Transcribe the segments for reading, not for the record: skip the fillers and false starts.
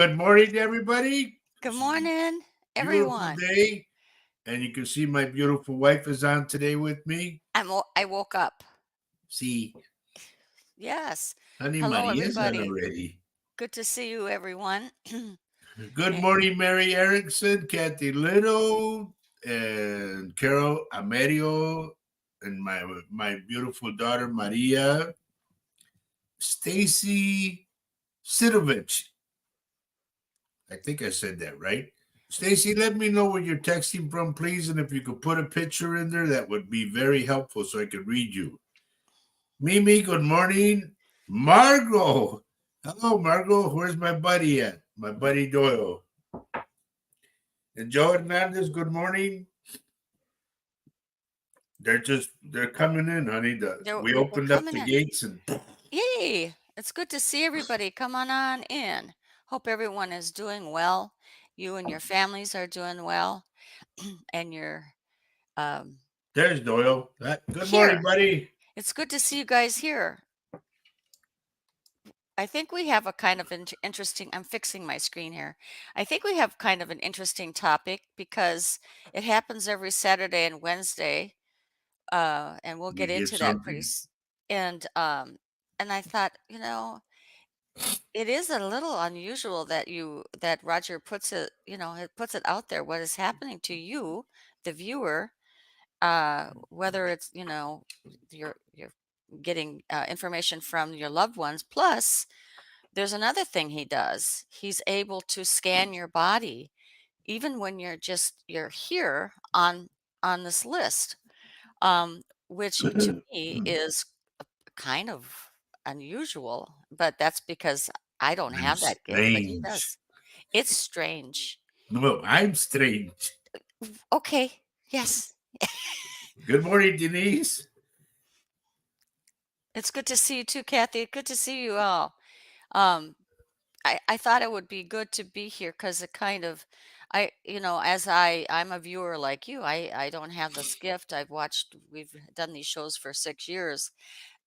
Good morning, everybody. Good This is a morning, beautiful everyone. day, and you can see my beautiful wife is on today with me. I woke up. See, Yes. honey Hello, Maria's on everybody. already. Good to see you, everyone. Good Eh, morning, Mary Erickson, Kathy Little, and Carol Amerio, and my beautiful daughter Maria, Stacy Sidovich. I think I said that right. Stacy, let me know where you're texting from, please, and if you could put a picture in there, that would be very helpful so I could read you. Mimi, good morning. Margot, hello, Margot. Where's my buddy at? My buddy Doyle. And Joe Hernandez, good morning. They're coming in, honey. We they're opened up coming the in. gates and Yay! It's good to see everybody. Come on in. Hope everyone is doing well. You and your families are doing well, and you're um, there's Doyle. Good morning, here. buddy. It's good to see you guys here. I think we have a kind of interesting. I'm fixing my screen here. I think we have kind of an interesting topic because it happens every Saturday and Wednesday, and we'll We get get into that something. and I thought, it is a little unusual that Roger puts it, it puts it out there what is happening to you, the viewer, whether it's, you're getting information from your loved ones. Plus, there's another thing he does. He's able to scan your body even when you're here on this list, which to me is kind of unusual, but that's because I don't I'm have that gift, but he strange. does. It's strange. No, I'm strange. Okay, yes. Good morning, Denise. It's good to see you too, Kathy. Good to see you all. Um, I thought it would be good to be here because it kind of as I'm a viewer like you, I don't have this gift. We've done these shows for 6 years,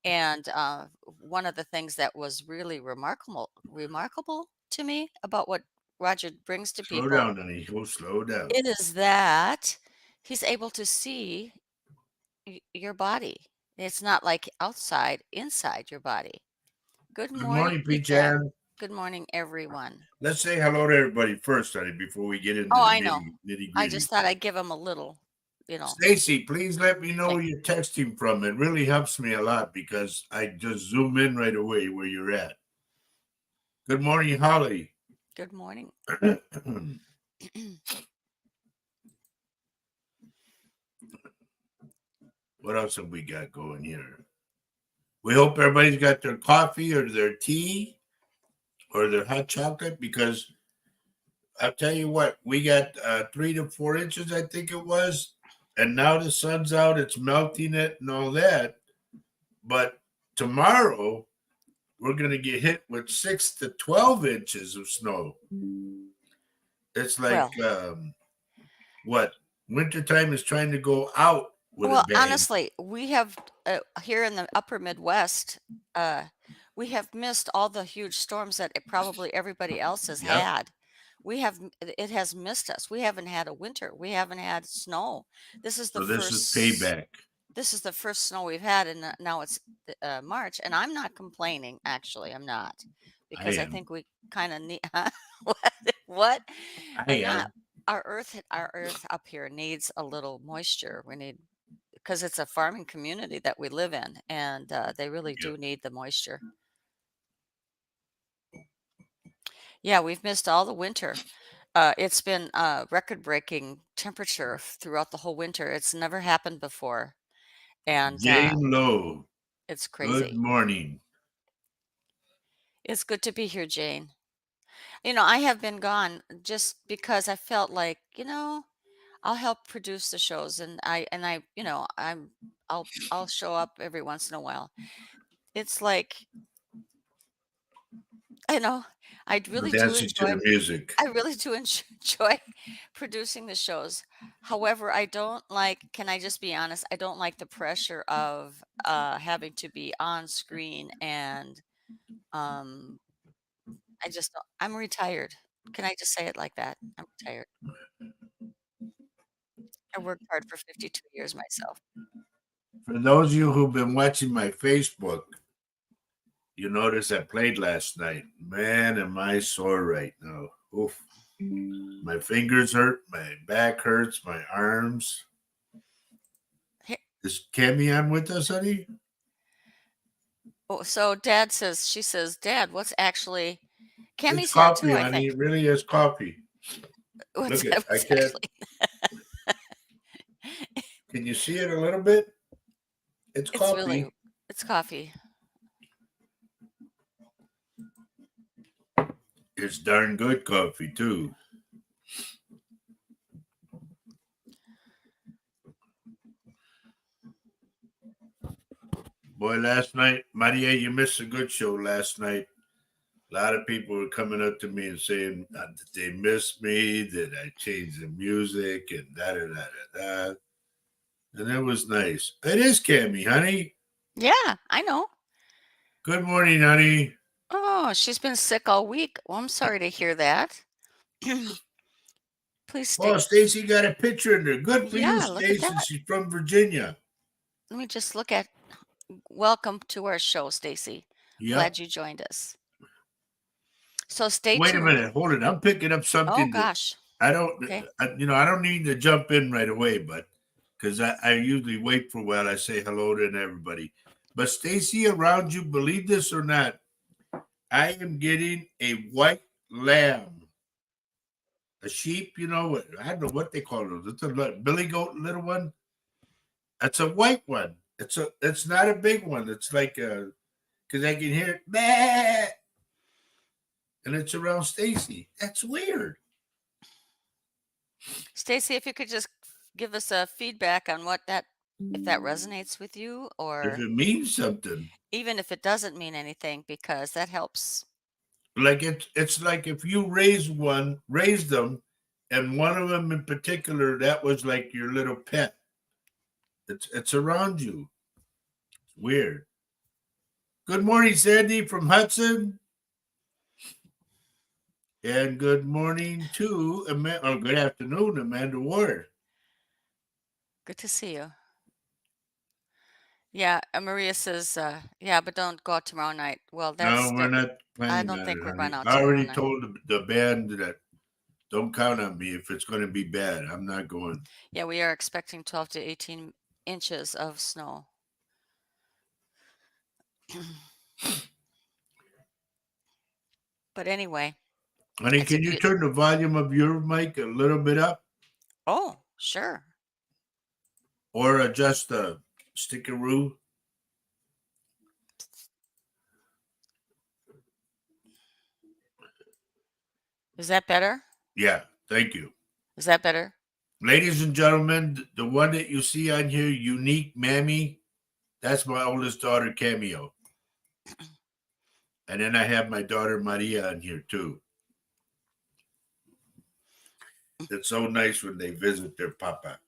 and one of the things that was really remarkable to me about what Roger brings to Slow people, down, honey. Oh, slow down. it is that he's able to see your body. It's not like outside, inside your body. Good Good morning, morning, Peach Pecan. Ann. Good morning, everyone. Let's say hello to everybody first, honey, before we get into Oh, the I know. nitty I just gritty. thought I'd give him a little, you know, Stacy, please let me know thing. where you're texting from. It really helps me a lot because I just zoom in right away where you're at. Good morning, Holly. Good morning. What else have we got going here? We hope everybody's got their coffee or their tea or their hot chocolate because I'll tell you what, we got 3 to 4 inches, I think it was, and now the sun's out, it's melting it and all that. But tomorrow we're going to get hit with 6 to 12 inches of snow. It's like Well, what wintertime is trying to go out with a bang. honestly, we have here in the upper Midwest, uh, we have missed all the huge storms that probably everybody else has Yep. had. It has missed us. We haven't had a winter. We haven't had snow. This is the So this is first. payback. This is the first snow we've had, and now it's March, and I'm not complaining. Actually, I'm not, I because I am. think we kind of need what? What? I I'm not. am. Our earth up here needs a little moisture. We need because it's a farming community that we live in, and they really Yep. do need the moisture. Yeah, we've missed all the winter. It's been record-breaking temperature throughout the whole winter. It's never happened before, and Jane Lowe. it's Good crazy. morning. It's good to be here, Jane. I have been gone just because I felt like, I'll help produce the shows, I'll show up every once in a while. It's like, you know, I We're really do dancing to enjoy the music. I really do enjoy producing the shows. However, I don't like, can I just be honest? I don't like the pressure of having to be on screen, and um I'm retired. Can I just say it like that? I'm retired. I worked hard for 52 years myself. For those of you who've been watching my Facebook, you notice I played last night. Man, am I sore right now. Oof. My fingers hurt, my back hurts, my arms. Here, Is Cammy on with us, honey? oh, so she says, Dad, what's actually, It's Cammie's here too, coffee, I honey. think. It really is coffee. What's, Look at I what's can't. actually, Can you see it a little bit? It's it's really, coffee. it's coffee. It's darn good coffee too. Boy, last night, Maria, you missed a good show last night. A lot of people were coming up to me and saying that they missed me, that I changed the music, and da da da da da. And it was nice. It is Cammy, honey. Yeah, I know. Good morning, honey. Oh, she's been sick all week. Well, I'm sorry to hear that. Please stay. Oh, Stacy got a picture in there. Good for you, Yeah, look at Stacy. that. She's from Virginia. Let me just look at, welcome to our show, Stacy. Yep. Glad you joined us. So stay Wait a tuned. minute. Hold it. I'm picking up Oh something that gosh. I don't, Okay. I don't need to jump in right away, but because I usually wait for a while, I say hello to everybody. But Stacy, around you, believe this or not, I am getting a white lamb, a sheep. I don't know what they call those. It's a billy goat, little one. It's a white one. It's not a big one. It's like because I can hear it, bah, and it's around Stacy. That's weird. Stacy, if you could just give us a feedback on if that resonates with you, If or it means something, even if it doesn't mean anything, because that helps. like it's like if you raised them, and one of them in particular that was like your little pet. It's around you. It's weird. Good morning, Sandy from Hudson. And good morning to good afternoon, Amanda Ward. Good to see you. Yeah, Maria says, yeah, but don't go out tomorrow night. Well, No, we're not I planning don't on think it, we're honey. going out I tomorrow already night. told the band that don't count on me if it's going to be bad. I'm not going. Yeah, we are expecting 12 to 18 inches of snow. But anyway, Honey, it's a can you beautiful. turn the volume of your mic a little bit up Oh, sure. or adjust the stickeroo? Is that better? Yeah, thank you. Is that better? Ladies and gentlemen, the one that you see on here, Unique Mammy, that's my oldest daughter, Cameo. And then I have my daughter, Maria, on here too. It's so nice when they visit their papa.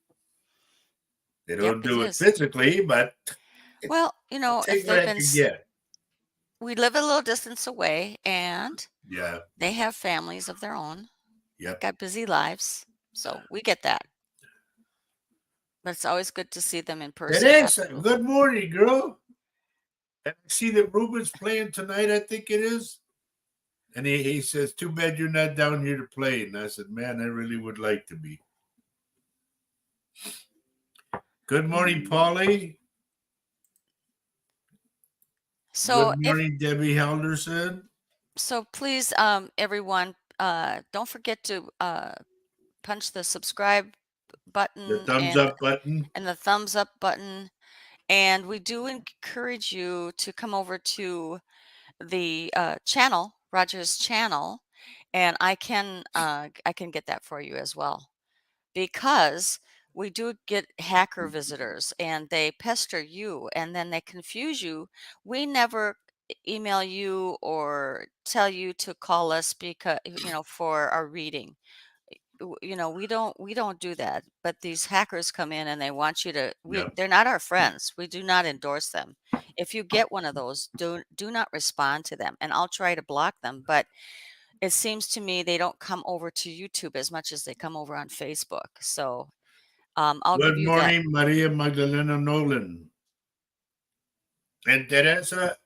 They Yep, don't it do it is. physically, but Well, I'll if take what they've I been, can get. we live a little distance away and Yeah, they have families of their own, yep. got busy lives. So we get that. But it's always good to see them in person. Teresa, Absolutely. good morning, girl. And I see that Ruben's playing tonight, I think it is. And he says, too bad you're not down here to play. And I said, man, I really would like to be. Good morning, Paulie. So Good morning, Debbie Helderson. please, everyone, don't forget to punch the subscribe The button thumbs up button. and the thumbs up button. And we do encourage you to come over to the channel, Roger's channel, and I can get that for you as well, because we do get hacker visitors and they pester you and then they confuse you. We never email you or tell you to call us because for our reading. We don't do that, but these hackers come in and they want you to, Yep. they're not our friends. We do not endorse them. If you get one of those, do not respond to them, and I'll try to block them. But it seems to me they don't come over to YouTube as much as they come over on Facebook. So I'll give Good you that. morning, Maria Magdalena Nolan. And Teresa,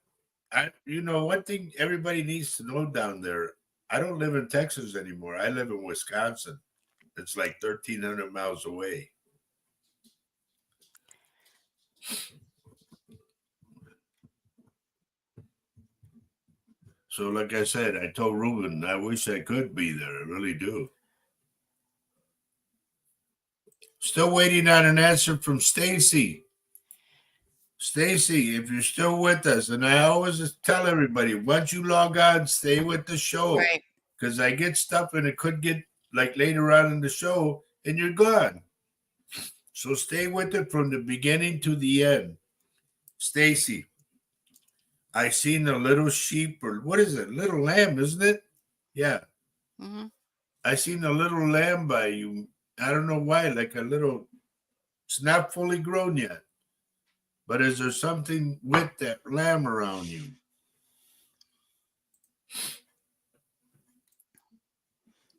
one thing everybody needs to know down there, I don't live in Texas anymore. I live in Wisconsin. It's like 1,300 miles away. So, like I said, I told Ruben, I wish I could be there. I really do. Still waiting on an answer from Stacy. Stacy, if you're still with us, and I always tell everybody, once you log on, stay with the show. Right. Because I get stuff and it could get like later on in the show and you're gone. So stay with it from the beginning to the end. Stacy, I seen a little sheep, or what is it? Little lamb, isn't it? Yeah. Mm-hmm. I seen a little lamb by you. I don't know why, like a little, it's not fully grown yet. But is there something with that lamb around you?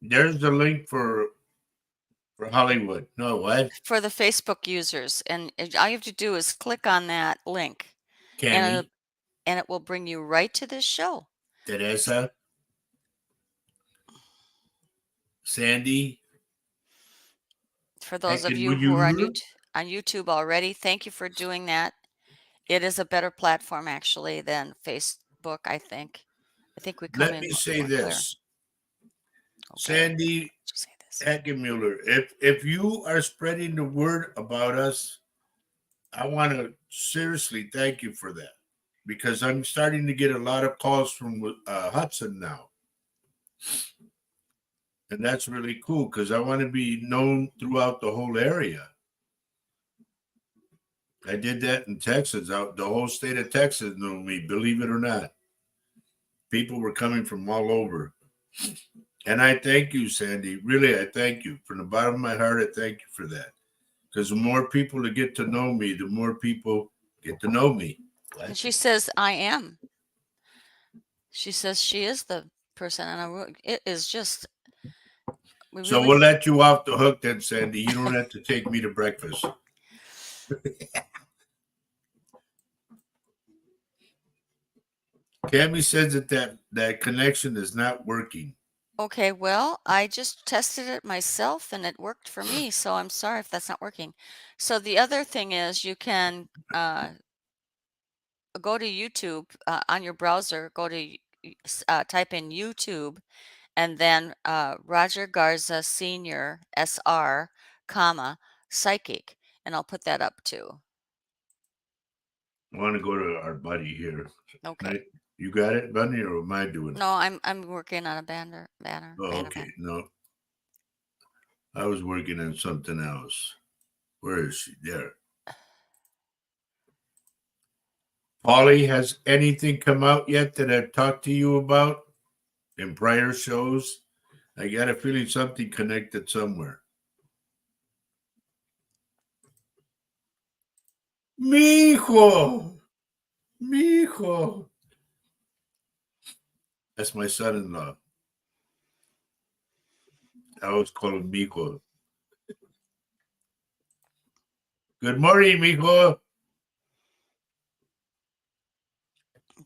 There's the link for Hollywood. No, what? For the Facebook users, and all you have to do is click on that link, and Cammy, it will bring you right to this show. Teresa, Sandy, For those of you would who are on you? YouTube already, thank you for doing that. It is a better platform actually than Facebook, I think. I think we come Let in me say more clear. this, Okay. Sandy Did you say this? Hackenmuller. If you are spreading the word about us, I want to seriously thank you for that because I'm starting to get a lot of calls from Hudson now, and that's really cool because I want to be known throughout the whole area. I did that in Texas. Out the whole state of Texas knew me, believe it or not. People were coming from all over. And I thank you, Sandy. Really, I thank you. From the bottom of my heart, I thank you for that. Because the more people that get to know me, the more people get to know me. And What? she says, I am. She says she is the person, and it is just, we So really, we'll let you off the hook then, Sandy. You don't have to take me to breakfast. Cammy says that connection is not working. okay, well, I just tested it myself and it worked for me, so I'm sorry if that's not working. So the other thing is you can go to YouTube on your browser, go to type in YouTube and then Roger Garza Senior SR, comma, psychic, and I'll put that up too. I want to go to our buddy here. Okay. Right? You got it, Bunny, or am I doing it? No, I'm working on a banner. Oh, okay. No, I was working on something else. Where is she? There. Polly, has anything come out yet that I've talked to you about in prior shows? I got a feeling something connected somewhere. Mijo! Mijo! That's my son-in-law. I always call him Mijo. Good morning, Mijo.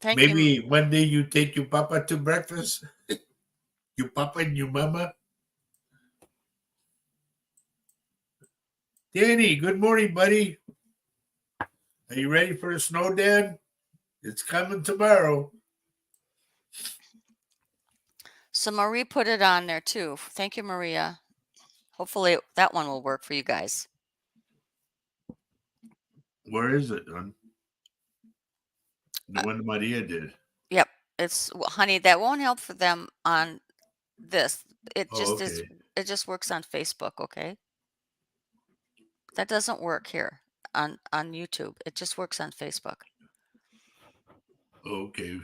Thank you. Maybe one day you take your papa to breakfast. Your papa and your mama. Danny, good morning, buddy. Are you ready for a snow, Dan? It's coming tomorrow. So Marie put it on there too. Thank you, Maria. Hopefully that one will work for you guys. Where is it, hon? The one Maria did. Yep. Honey, that won't help for them on this. It Oh, just is, okay. it just works on Facebook, okay? That doesn't work here on YouTube. It just works on Facebook. Okay.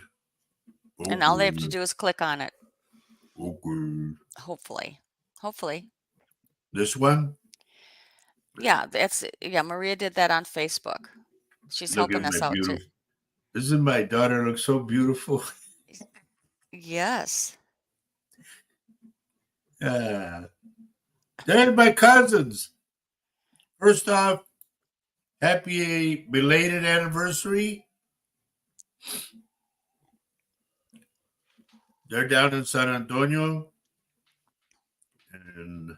And all they have Okay. to do is click on it. Okay. Hopefully. Hopefully. This one? Yeah, Maria did that on Facebook. She's Look at helping my us out too. beautiful. Isn't my daughter look so beautiful? Yes. Uh, they're my cousins. First off, happy belated anniversary. They're down in San Antonio. And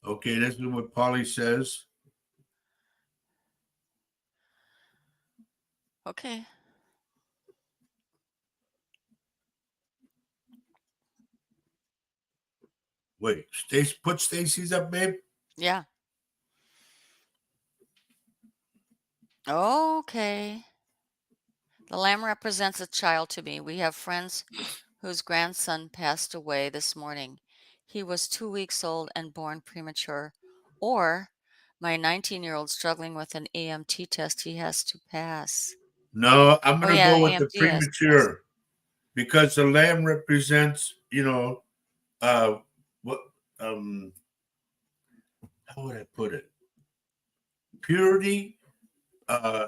okay, this is what Polly says. Okay. Wait, Stacy, put Stacy's up, babe. Yeah. Okay. The lamb represents a child to me. We have friends whose grandson passed away this morning. He was 2 weeks old and born premature. Or my 19-year-old struggling with an EMT test he has to pass. No, I'm Oh, gonna yeah, go with the EMT has to pass. premature because the lamb represents, what um how would I put it? Purity, uh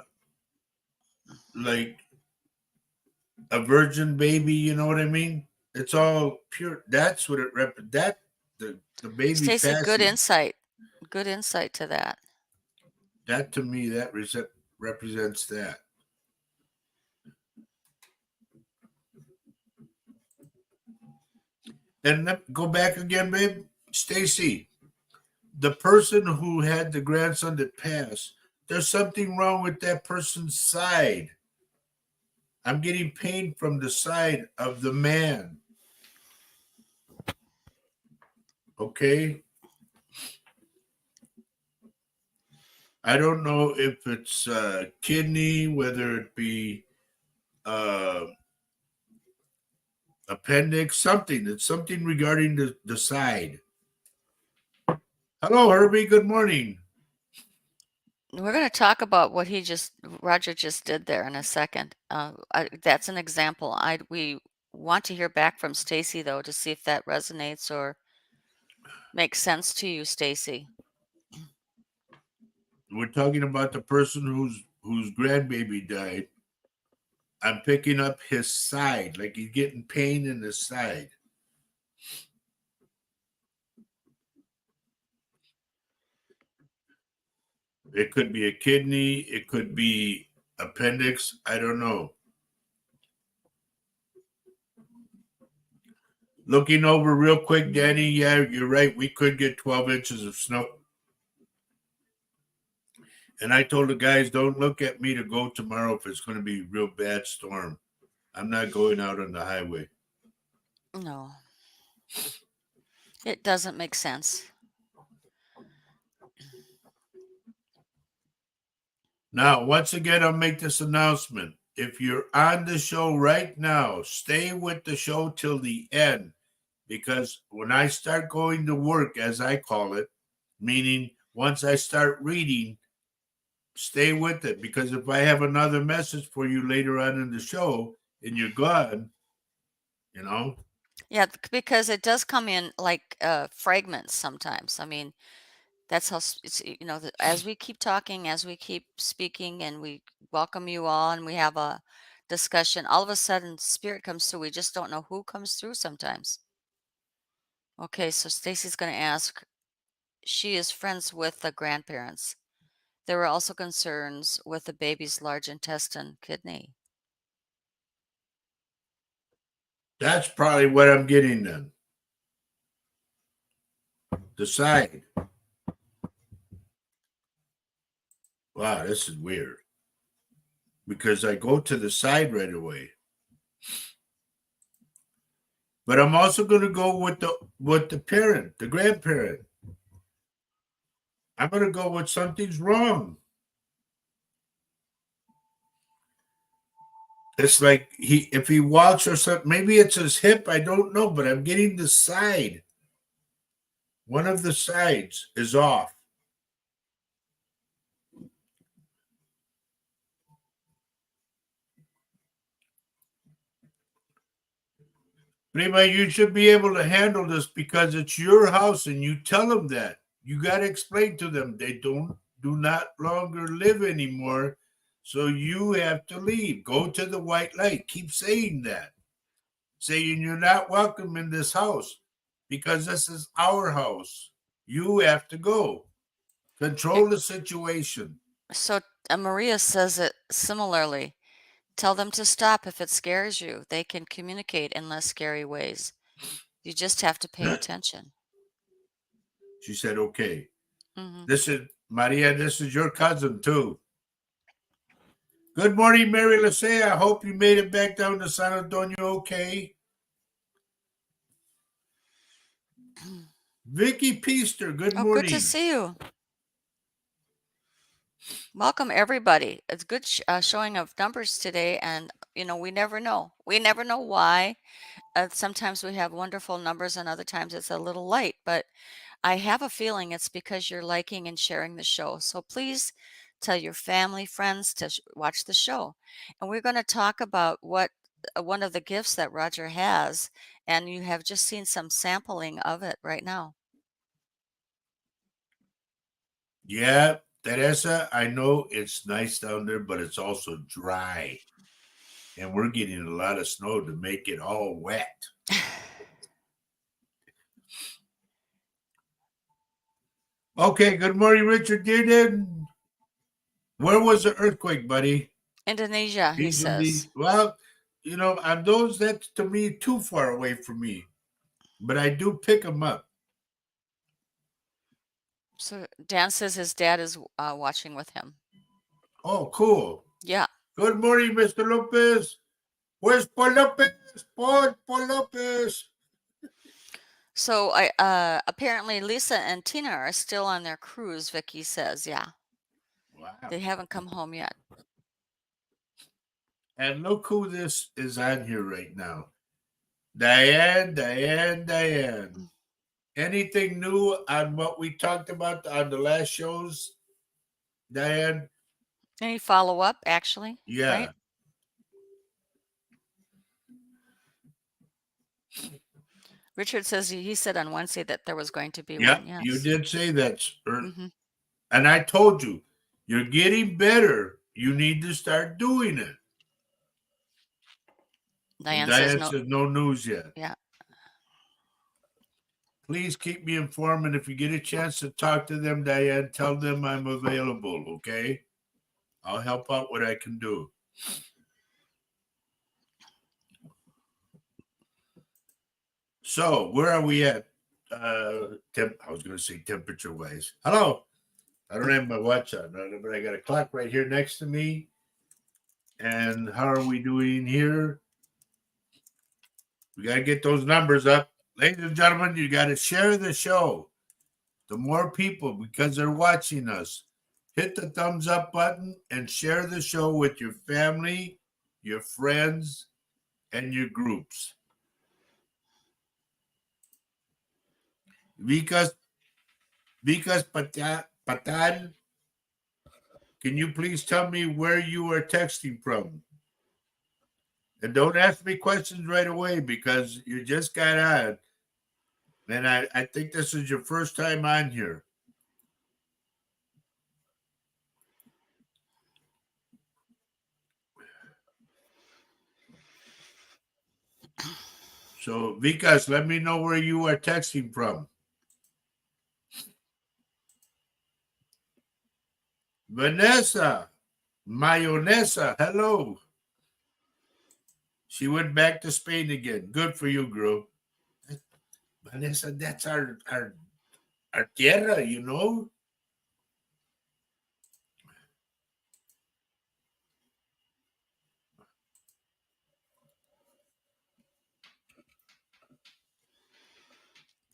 like a virgin baby, you know what I mean? It's all pure. That's what it that the baby Stacy, good passing. insight. Good insight to that. That to me that represents that. And go back again, babe. Stacy, the person who had the grandson that passed, there's something wrong with that person's side. I'm getting pain from the side of the man. Okay. I don't know if it's kidney, whether it be uh, appendix, something. It's something regarding the side. Hello, Herbie. Good morning. We're going to talk about what Roger just did there in a second. That's an example. We want to hear back from Stacy though to see if that resonates or makes sense to you, Stacy. We're talking about the person whose grandbaby died. I'm picking up his side, like he's getting pain in his side. It could be a kidney, it could be appendix. I don't know. Looking over real quick, Danny. Yeah, you're right. We could get 12 inches of snow. And I told the guys, don't look at me to go tomorrow if it's going to be a real bad storm. I'm not going out on the highway. No, it doesn't make sense. Now, once again, I'll make this announcement. If you're on the show right now, stay with the show till the end. Because when I start going to work, as I call it, meaning once I start reading, stay with it. Because if I have another message for you later on in the show and you're gone, you know, Yeah, because it does come in like fragments sometimes. I mean, that's how as we keep talking, as we keep speaking, and we welcome you all, and we have a discussion, all of a sudden spirit comes through. We just don't know who comes through sometimes. Okay, so Stacy's going to ask, she is friends with the grandparents. There were also concerns with the baby's large intestine kidney. that's probably what I'm getting then. The side. Wow, this is weird. Because I go to the side right away. But I'm also going to go with the parent, the grandparent. I'm going to go with something's wrong. It's like if he walks or something, maybe it's his hip. I don't know, but I'm getting the side. One of the sides is off. Prima, you should be able to handle this because it's your house, and you tell them that. You got to explain to them they do not longer live anymore, so you have to leave. Go to the white light. Keep saying that. saying you're not welcome in this house because this is our house. You have to go. Here, Control the situation. so Maria says it similarly. Tell them to stop if it scares you. They can communicate in less scary ways. You just have to pay attention. She said, okay. Hmm. This is Maria, this is your cousin too. Good morning, Mary Lasey. I hope you made it back down to San Antonio okay. Vicky Peaster, good Oh, good to morning. see you. Welcome, everybody. It's good showing of numbers today, and we never know. We never know why. Sometimes we have wonderful numbers, and other times it's a little light. But I have a feeling it's because you're liking and sharing the show. So please tell your family, friends to watch the show. And we're going to talk about what one of the gifts that Roger has, and you have just seen some sampling of it right now. Yeah, Teresa, I know it's nice down there, but it's also dry. And we're getting a lot of snow to make it all wet. Okay, good morning, Richard Dearden. Where was the earthquake, buddy? Indonesia, he He's in says. the, well, on those, that's to me too far away from me. But I do pick them up. So Dan says his dad is watching with him. Oh, cool. Yeah. Good morning, Mr. Lopez. Where's Paul Lopez? Paul Lopez. So apparently Lisa and Tina are still on their cruise, Vicky says. Yeah. Wow. They haven't come home yet. And look who this is on here right now. Diane. Anything new on what we talked about on the last shows, Diane? Any follow-up, actually? Yeah. Right? Richard says he said on Wednesday that there was going to be Yeah, one. Yes. you did say that. Mm-hmm. And I told you, you're getting better. You need to start doing it. Diane says Diane no. says no news yet. Yeah. Please keep me informed. And if you get a chance to talk to them, Diane, tell them I'm available, okay? I'll help out what I can do. So where are we at? I was going to say temperature wise. Hello. I don't have my watch on, but I got a clock right here next to me. And how are we doing here? We got to get those numbers up. Ladies and gentlemen, you got to share the show. The more people, because they're watching us, hit the thumbs up button and share the show with your family, your friends, and your groups. Vikas Patal, can you please tell me where you are texting from? And don't ask me questions right away because you just got on. And I think this is your first time on here. So, Vikas, let me know where you are texting from. Vanessa, Mayonesa, hello. She went back to Spain again. Good for you, girl. Vanessa, that's our tierra, you know?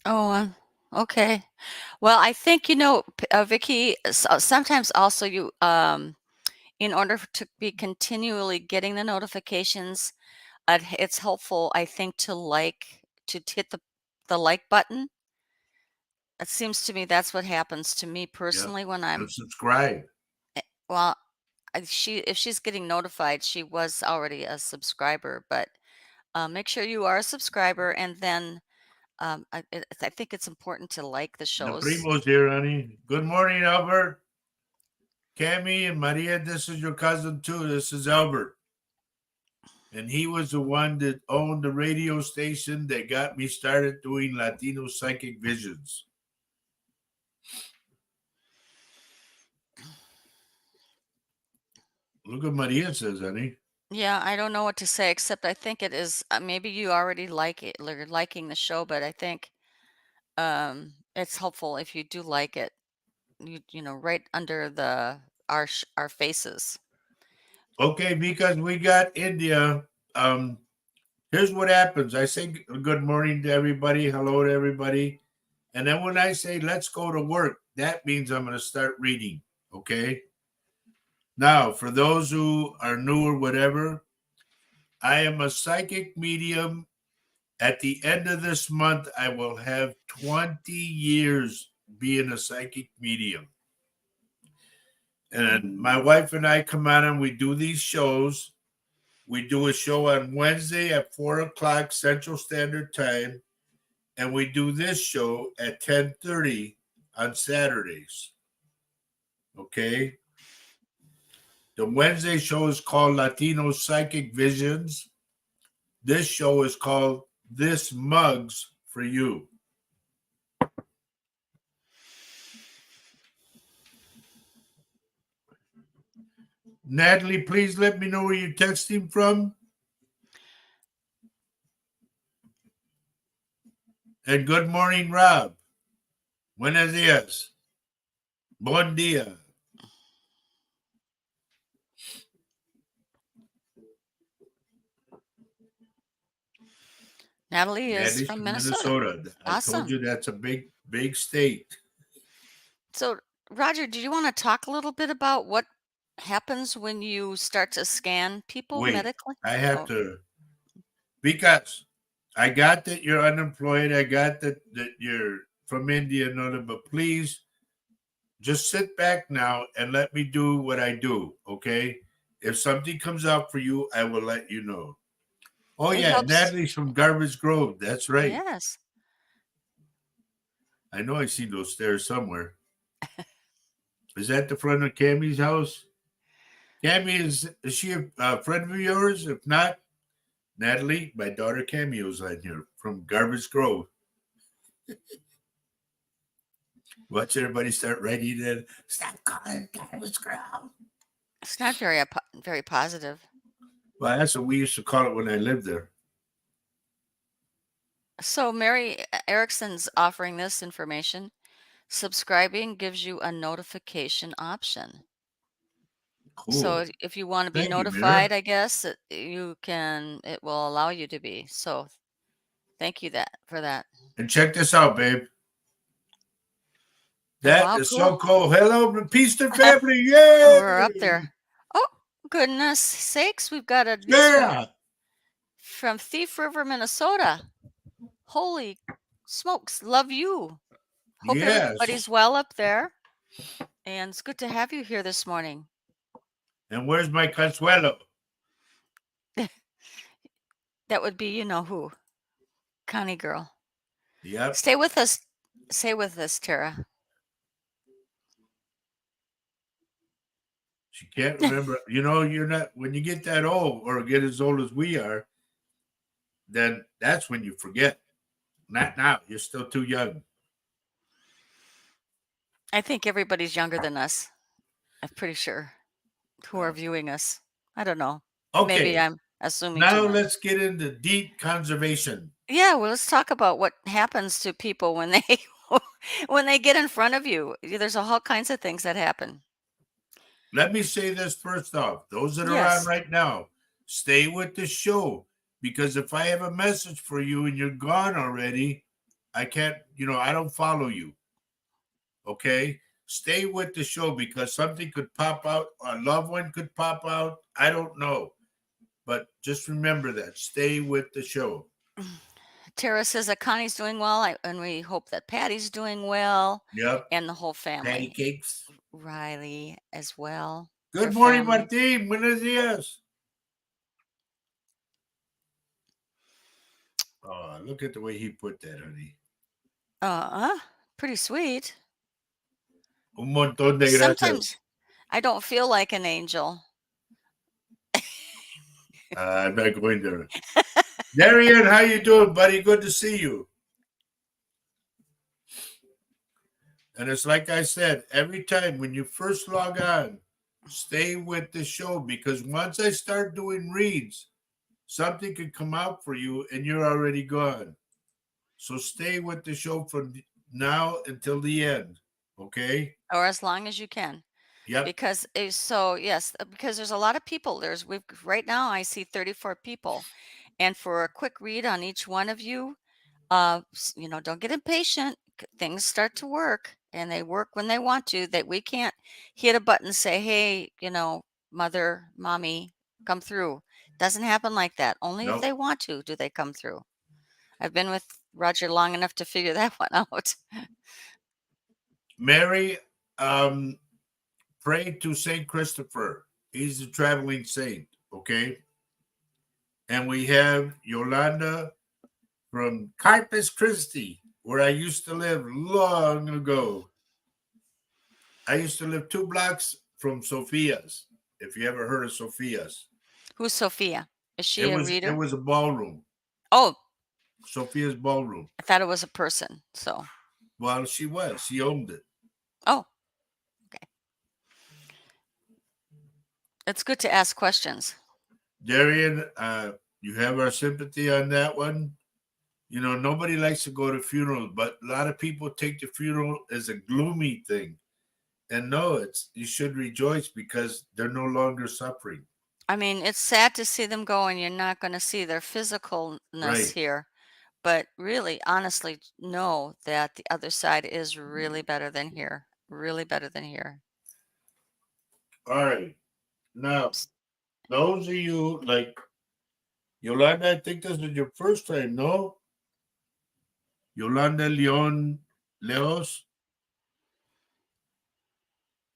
Oh, okay. Well, I think, Vicky, sometimes also in order to be continually getting the notifications, it's helpful, I think, to hit the like button. It seems to me that's what happens to me personally when And I'm, subscribe. well, if she's getting notified, she was already a subscriber, but make sure you are a subscriber, and then I think it's important to like the The shows. primo's here, honey. Good morning, Albert. Cami and Maria, this is your cousin too. This is Albert. And he was the one that owned the radio station that got me started doing Latino psychic visions. Look what Maria says, honey. Yeah, I don't know what to say except I think it is maybe you already like it, you're liking the show, but I think it's helpful if you do like it. You know, right under our faces. Okay, because we got India. Um, Here's what happens. I say good morning to everybody, hello to everybody. And then when I say let's go to work, that means I'm going to start reading. Okay. Now, for those who are new or whatever, I am a psychic medium. At the end of this month, I will have 20 years being a psychic medium. And my wife and I come on and we do these shows. We do a show on Wednesday at 4 o'clock Central Standard Time, and we do this show at 10:30 on Saturdays. Okay. The Wednesday show is called Latino Psychic Visions. This show is called This Mug's for You. Natalie, please let me know where you're texting from. And good morning, Rob. Buenos dias. Bon dia. Natalie is Natalie's from from Minnesota. Minnesota. I told you Awesome. that's a big, big state. So, Roger, do you want to talk a little bit about what happens when you start to scan people Wait, medically? I have Oh, to, because I got that you're unemployed. I got that you're from India and all that, but please just sit back now and let me do what I do. Okay. If something comes out for you, I will let you know. Oh it yeah, helps. Natalie's from Garbage Grove. That's right. Yes. I know I see those stairs somewhere. Is that the front of Cammie's house? Cammie, is she a friend of yours? If not, Natalie, my daughter Cammie's on here from Garbage Grove. Watch everybody start writing it. Stop calling Garbage Grove. It's not very positive. Well, that's what we used to call it when I lived there. So, Mary Erickson's offering this information. Subscribing gives you a notification option. So, Cool. if you want to be Thank you, notified, Mayor. I guess it will allow you to be. So, thank you for that. And check this out, babe. Oh, That wow, is cool. so cool. Hello, peace to family. Yay! We're up there. Oh, goodness sakes, we've got this Yeah. from Thief River, Minnesota. Holy smokes, love you. Hope everybody's Yes. well up there. And it's good to have you here this morning. And where's my Consuelo? That would be, you know who, Connie girl. Yep. Stay with us. Stay with us, Tara. She can't remember. You know, you're not, when you get that old or get as old as we are, then that's when you forget. Not now. You're still too young. I think everybody's younger than us. I'm pretty sure who are viewing us. I don't know. Maybe Okay. I'm assuming too Now much. let's get into deep conservation. Yeah, well, let's talk about what happens to people when they when they get in front of you. There's all kinds of things that happen. Let me say this first off. Those that are on Yes. right now, stay with the show, because if I have a message for you and you're gone already, I can't, I don't follow you. Okay? Stay with the show because something could pop out. A loved one could pop out. I don't know. But just remember that. Stay with the show. Tara says that Connie's doing well, and we hope that Patty's doing well, Yep. and the whole Patty family. cakes. Riley as well. Their Good morning, family. Martin. Buenos dias. Oh, look at the way he put that, honey. Pretty sweet. Un montón de Sometimes gracias. I don't feel like an angel. I'm not going there. Darian, how you doing, buddy? Good to see you. And it's like I said, every time when you first log on, stay with the show because once I start doing reads, something could come out for you and you're already gone. So stay with the show from now until the end. Okay? or as long as you can. Yep. Because so yes, because there's a lot of people. We've right now I see 34 people, and for a quick read on each one of you, don't get impatient. Things start to work, and they work when they want to. That we can't hit a button and say, "Hey, mother, mommy, come through." Doesn't happen like that. Only if Nope. they want to do they come through. I've been with Roger long enough to figure that one out. Mary, um, pray to Saint Christopher. He's the traveling saint. Okay. And we have Yolanda from Corpus Christi, where I used to live long ago. I used to live 2 blocks from Sophia's. If you ever heard of Sophia's, Who's Sophia? Is it she a was it reader? was a ballroom, Oh, Sophia's ballroom. I thought it was a person. So, Well, she was. She owned it. oh, okay. It's good to ask questions. Darian, you have our sympathy on that one. Nobody likes to go to funerals, but a lot of people take the funeral as a gloomy thing. And no, you should rejoice because they're no longer suffering. I mean, it's sad to see them go and you're not going to see their physicalness Right. here. But really, honestly, know that the other side is really better than here. Really better than here. All right. Now, those of you like Yolanda, I think this is your first time, no? Yolanda Leon Leos.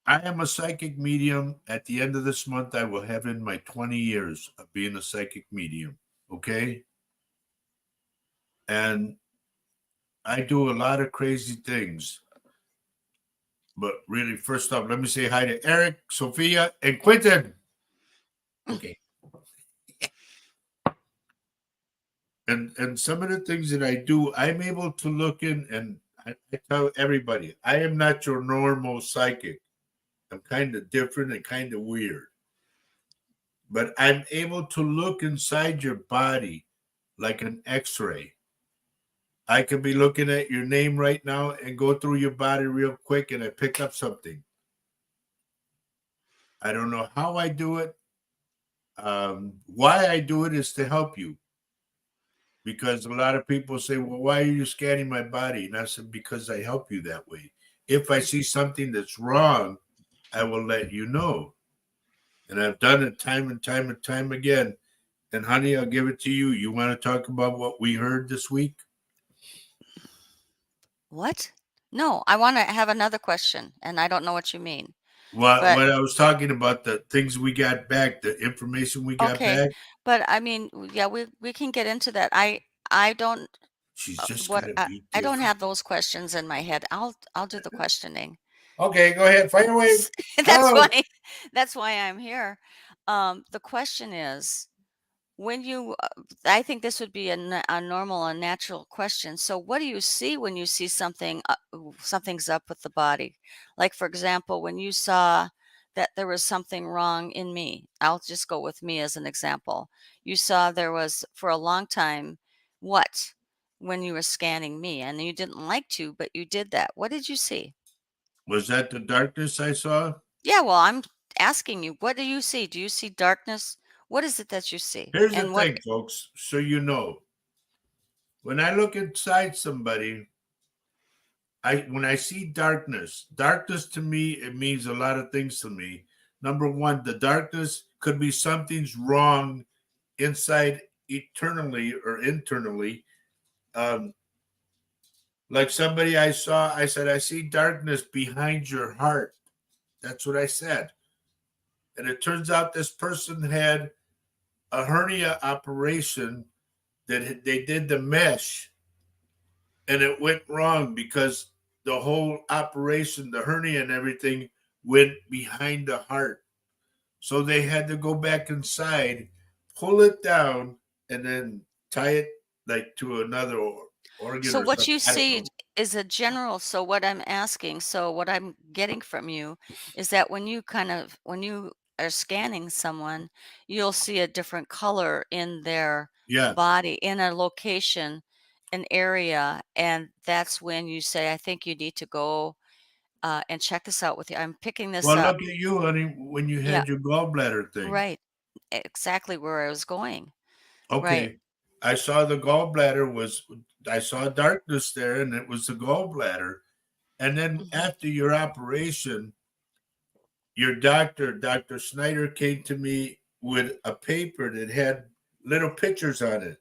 I am a psychic medium. At the end of this month, I will have in my 20 years of being a psychic medium. Okay. And I do a lot of crazy things. But really, first off, let me say hi to Eric, Sophia, and Quentin. Okay. And some of the things that I do, I'm able to look in and I tell everybody, I am not your normal psychic. I'm kind of different and kind of weird. But I'm able to look inside your body like an x-ray. I could be looking at your name right now and go through your body real quick and I pick up something. I don't know how I do it. Why I do it is to help you. Because a lot of people say, well, why are you scanning my body? And I said, because I help you that way. If I see something that's wrong, I will let you know. And I've done it time and time and time again. And honey, I'll give it to you. You want to talk about what we heard this week? What? No, I want to have another question, and I don't know what you mean. Well, But when I was talking about the things we got back, the information we got okay, back, but I mean, yeah, we can get into that. I don't she's just got what to be I don't different. have those questions in my head. I'll do the questioning. Okay, go ahead. Fire away. That's Go. why that's why I'm here. The question is, when you I think this would be a normal and natural question. So what do you see when you see something's up with the body? Like, for example, when you saw that there was something wrong in me. I'll just go with me as an example. You saw there was, for a long time, what, when you were scanning me, and you didn't like to, but you did that. What did you see? Was that the darkness I saw? Yeah, well, I'm asking you, what do you see? Do you see darkness? What is it that you see? Here's the And what thing, folks, so you know. When I look inside somebody, when I see darkness to me, it means a lot of things to me. Number one, the darkness could be something's wrong inside eternally or internally. Um, like somebody I saw, I said, I see darkness behind your heart. That's what I said. And it turns out this person had a hernia operation that they did the mesh and it went wrong because the whole operation, the hernia and everything, went behind the heart. So they had to go back inside, pull it down and then tie it like to another organ So or what something. you I don't see know. is a general, so what I'm asking, so what I'm getting from you is that when you are scanning someone, you'll see a different color in their Yeah. body, in a location, an area, and that's when you say, I think you need to go and check this out with you. I'm picking this Well, up. look at you, honey, when you Yeah, had your gallbladder thing. right. Exactly where I was going. Right. Okay. I saw the gallbladder was, I saw darkness there and it was the gallbladder. And then Hmm. after your operation, your doctor, Dr. Snyder, came to me with a paper that had little pictures on it.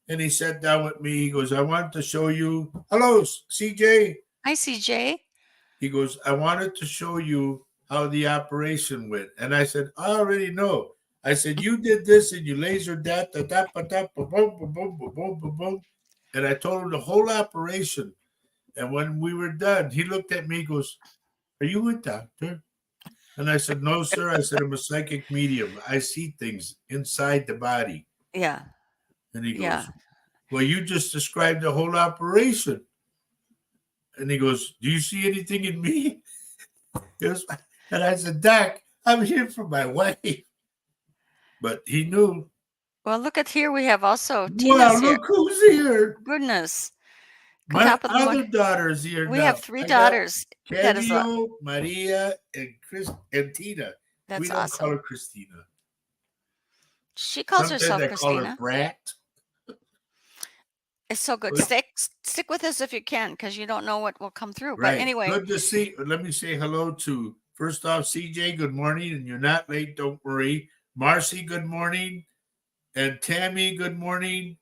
And he sat down with me. He goes, I want to show you. Hello, CJ. Hi, CJ. He goes, I wanted to show you how the operation went. And I said, I already know. I said, you did this and you lasered that, da, da, ba, da, ba, boom, boom, boom, boom, boom, boom, boom. And I told him the whole operation. And when we were done, he looked at me, he goes, are you a doctor? And I said, no, sir. I said, I'm a psychic medium. I see things inside the body. Yeah. And he Yeah. goes, well, you just described the whole operation. And he goes, do you see anything in me? He goes, and I said, Doc, I'm here for my wife. But he knew, Well, look at here. We have also wow, Tina's here. look who's here. Goodness. My Top of the other morning. daughter's here We have now. 3 I got daughters. That is Cameo, Maria, and Chris and Tina. We that's don't call her awesome. Christina. She calls Sometimes herself I call her Christina. Brat. It's so good. Stick with us if you can, because you don't know what will come through. But Right. anyway, Good to see. Let me say hello to first off, CJ. Good morning, and you're not late. Don't worry. Marcy, good morning, and Tammy, good morning.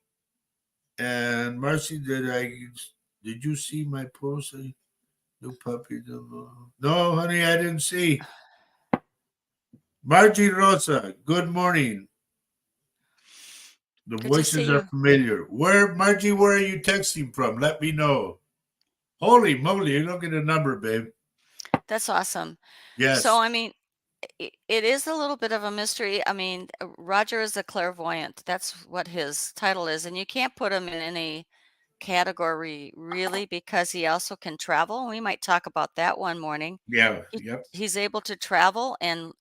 And Marcy, did you see my post? New puppy. No, honey, I didn't see. Margie Rosa, good morning. The good to see voices are you. familiar. Margie, where are you texting from? Let me know. Holy moly, look at the number, babe. That's awesome. So, Yes. I mean, it is a little bit of a mystery. I mean, Roger is a clairvoyant. That's what his title is, and you can't put him in any category really because he also can travel. We might talk about that one morning. Yeah. He Yep. he's able to travel and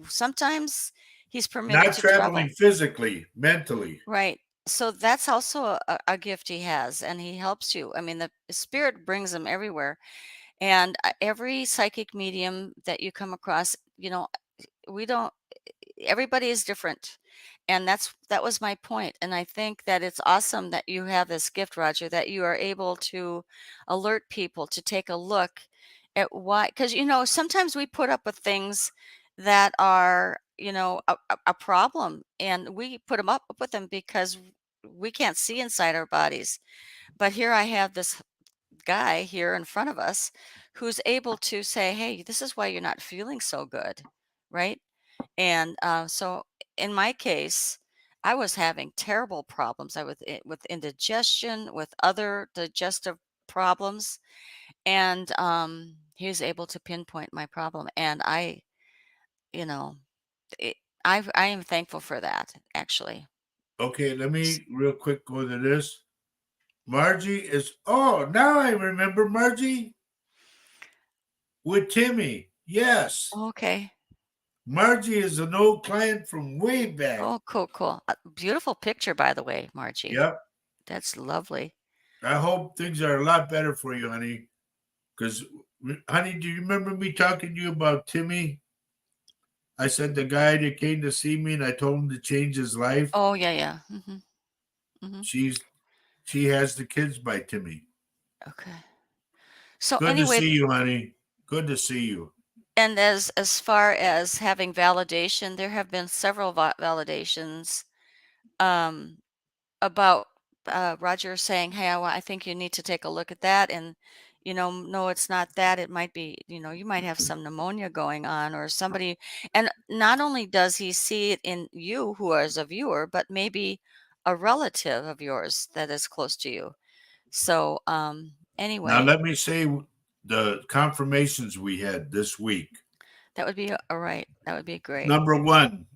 sometimes he's permitted Not to travel. traveling physically, mentally. Right. So that's also a gift he has, and he helps you. I mean, the spirit brings him everywhere. And every psychic medium that you come across, we don't everybody is different, and that was my point. And I think that it's awesome that you have this gift, Roger, that you are able to alert people to take a look at why, because sometimes we put up with things that are a problem, and we put them up with them because we can't see inside our bodies. But here I have this guy here in front of us who's able to say, hey, this is why you're not feeling so good, right? And so in my case, I was having terrible problems. I with indigestion, with other digestive problems, and he was able to pinpoint my problem. And you know, it, I am thankful for that, actually. Okay, let S- me real quick go to this. Margie is, oh, now I remember Margie with Timmy. Yes. Okay. Margie is an old client from way back. Oh, cool, cool. Beautiful picture, by the way, Margie. Yep. That's lovely. I hope things are a lot better for you, honey. Because, honey, do you remember me talking to you about Timmy? I said the guy that came to see me and I told him to change his life. Oh, yeah, yeah. Hmm. She's she has the kids by Timmy. Okay. So Good to anyway, see you, honey. Good to see you. and as far as having validation, there have been several validations um, about Roger saying, "Hey, I think you need to take a look at that." And no, it's not that. It might be, you might have some pneumonia going on, or somebody. And not only does he see it in you, who is a viewer, but maybe a relative of yours that is close to you. So, Now anyway, let me say the confirmations we had this week. that would be all right. That would be great. Number one,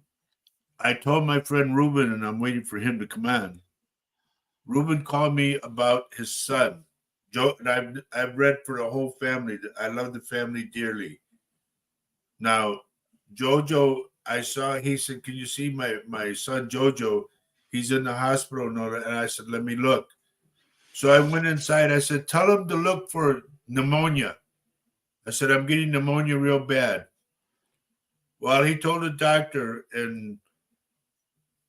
I told my friend Ruben, and I'm waiting for him to come on. Ruben called me about his son. Joe, and I've read for the whole family. I love the family dearly. Now, Jojo, I saw. He said, "Can you see my son Jojo? He's in the hospital." And all that. And I said, "Let me look." So I went inside. I said, "Tell him to look for pneumonia." I said, "I'm getting pneumonia real bad." Well, he told the doctor, and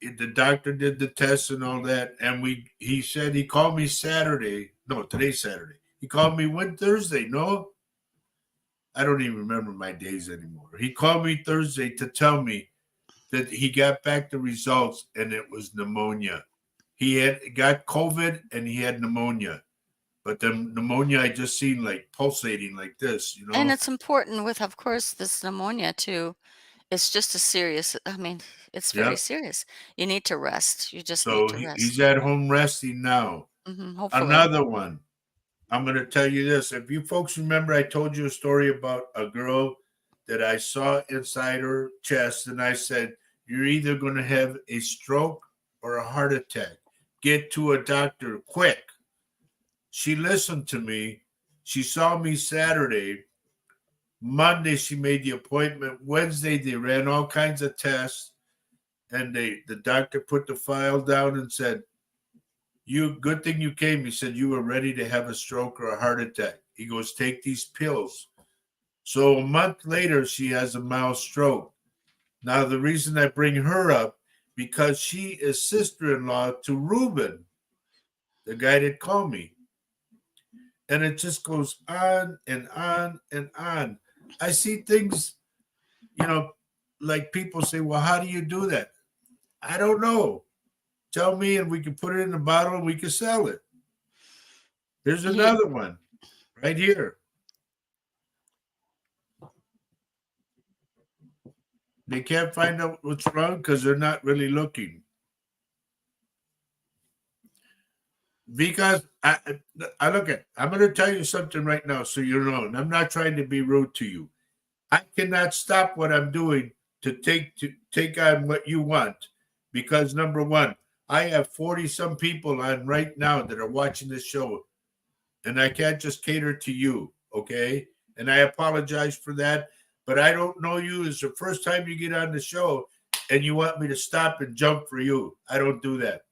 the doctor did the tests and all that. And he said he called me Saturday. No, today's Saturday. He called me when Thursday. No, I don't even remember my days anymore. He called me Thursday to tell me that he got back the results and it was pneumonia. He had got COVID and he had pneumonia. But the pneumonia I just seen like pulsating like this, And it's important with, of course, this pneumonia too. It's just a serious, I mean, it's very Yep. serious. You need to rest. You just need So to he's rest. at home resting now. Hopefully. Another one. I'm going to tell you this. If you folks remember, I told you a story about a girl that I saw inside her chest, and I said, "You're either going to have a stroke or a heart attack. Get to a doctor quick." She listened to me. She saw me Saturday. Monday, she made the appointment. Wednesday, they ran all kinds of tests, and the doctor put the file down and said, "You good thing you came." He said you were ready to have a stroke or a heart attack. He goes, "Take these pills." So a month later, she has a mild stroke. Now the reason I bring her up because she is sister-in-law to Ruben, the guy that called me, and it just goes on and on and on. I see things, you know, like people say, "Well, how do you do that?" I don't know. Tell me, and we can put it in a bottle and we can sell it. Here's Ye another one right here. They can't find out what's wrong because they're not really looking. Because I look at, I'm going to tell you something right now so you know, and I'm not trying to be rude to you. I cannot stop what I'm doing to take on what you want because number one, I have 40 some people on right now that are watching this show, and I can't just cater to you, okay? And I apologize for that, but I don't know you. It's the first time you get on the show and you want me to stop and jump for you. I don't do that.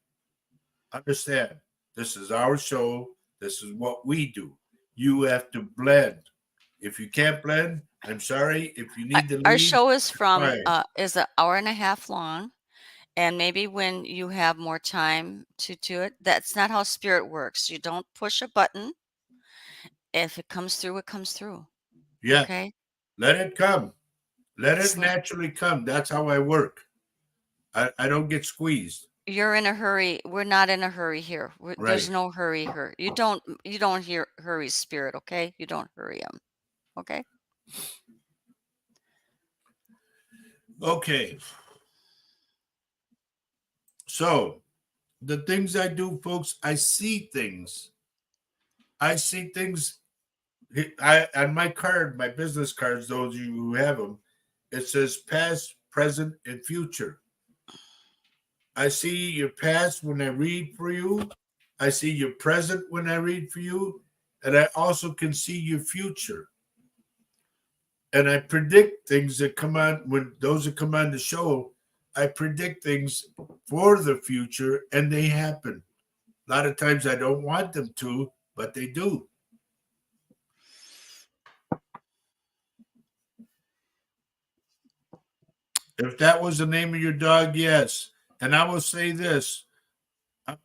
Understand? This is our show. This is what we do. You have to blend. If you can't blend, I'm sorry. If you need to Our leave, show is from, fine. is an hour and a half long, and maybe when you have more time to do it, that's not how spirit works. You don't push a button. If it comes through, it comes through, Yeah, okay? let it come. Let it Just let naturally come. That's how I work. I don't get squeezed. You're in a hurry. We're not in a hurry here. There's Right. no hurry here. You don't hear hurry spirit, okay? You don't hurry him, okay? Okay. So the things I do, folks, I see things. I see things. I on my card, my business cards, those of you who have them, it says past, present, and future. I see your past when I read for you. I see your present when I read for you. And I also can see your future. And I predict things that come on when those that come on the show. I predict things for the future and they happen. A lot of times I don't want them to, but they do. If that was the name of your dog, yes. And I will say this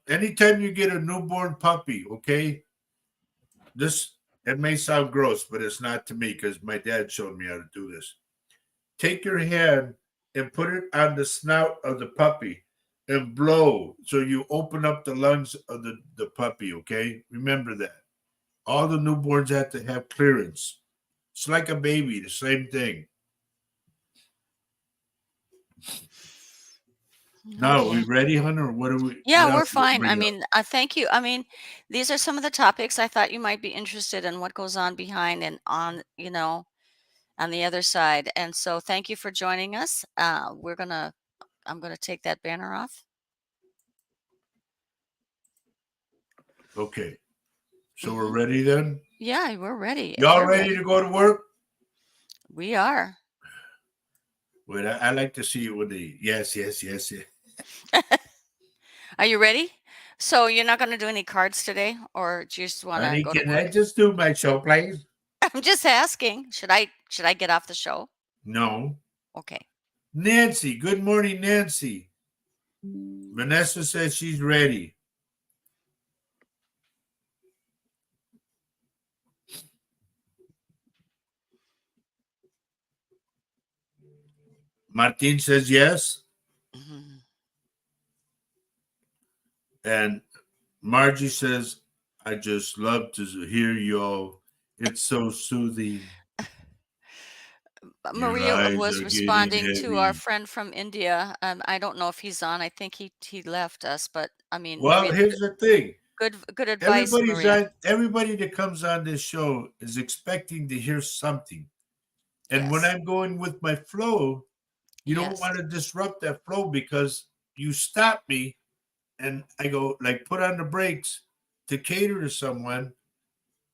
anytime you get a newborn puppy, okay, this, it may sound gross, but it's not to me because my dad showed me how to do this. Take your hand and put it on the snout of the puppy and blow so you open up the lungs of the puppy, okay? Remember that. All the newborns have to have clearance. It's like a baby, the same thing. Now, are we Okay. ready, Hunter? What are we? Yeah, What we're else do we fine. I bring up? mean, thank you. I mean, these are some of the topics I thought you might be interested in what goes on behind and on, on the other side. And so thank you for joining us. We're going to I'm going to take that banner off. Okay. So we're ready then? Yeah, we're ready. If Y'all you're ready to go to work? We are. Wait, I like to see it with the yes, yes, yes, yes. Are you ready? So you're not going to do any cards today, or do you just want to Honey, go to can I work? just do my show, please? I'm just asking. Should I get off the show? No. Okay. Nancy, good morning, Nancy. Vanessa says she's ready. Martin says yes. Mhm. And Margie says, I just love to hear y'all. It's so soothing. Your Maria eyes was are getting responding to our heavy. friend from India. I don't know if he's on. I think he left us, but I mean, Well, Maria, here's the thing. good advice, Maria. Everybody that comes on this show is expecting to hear something. And when Yes. I'm going with my flow, you don't Yes. want to disrupt that flow because you stop me and I go like put on the brakes to cater to someone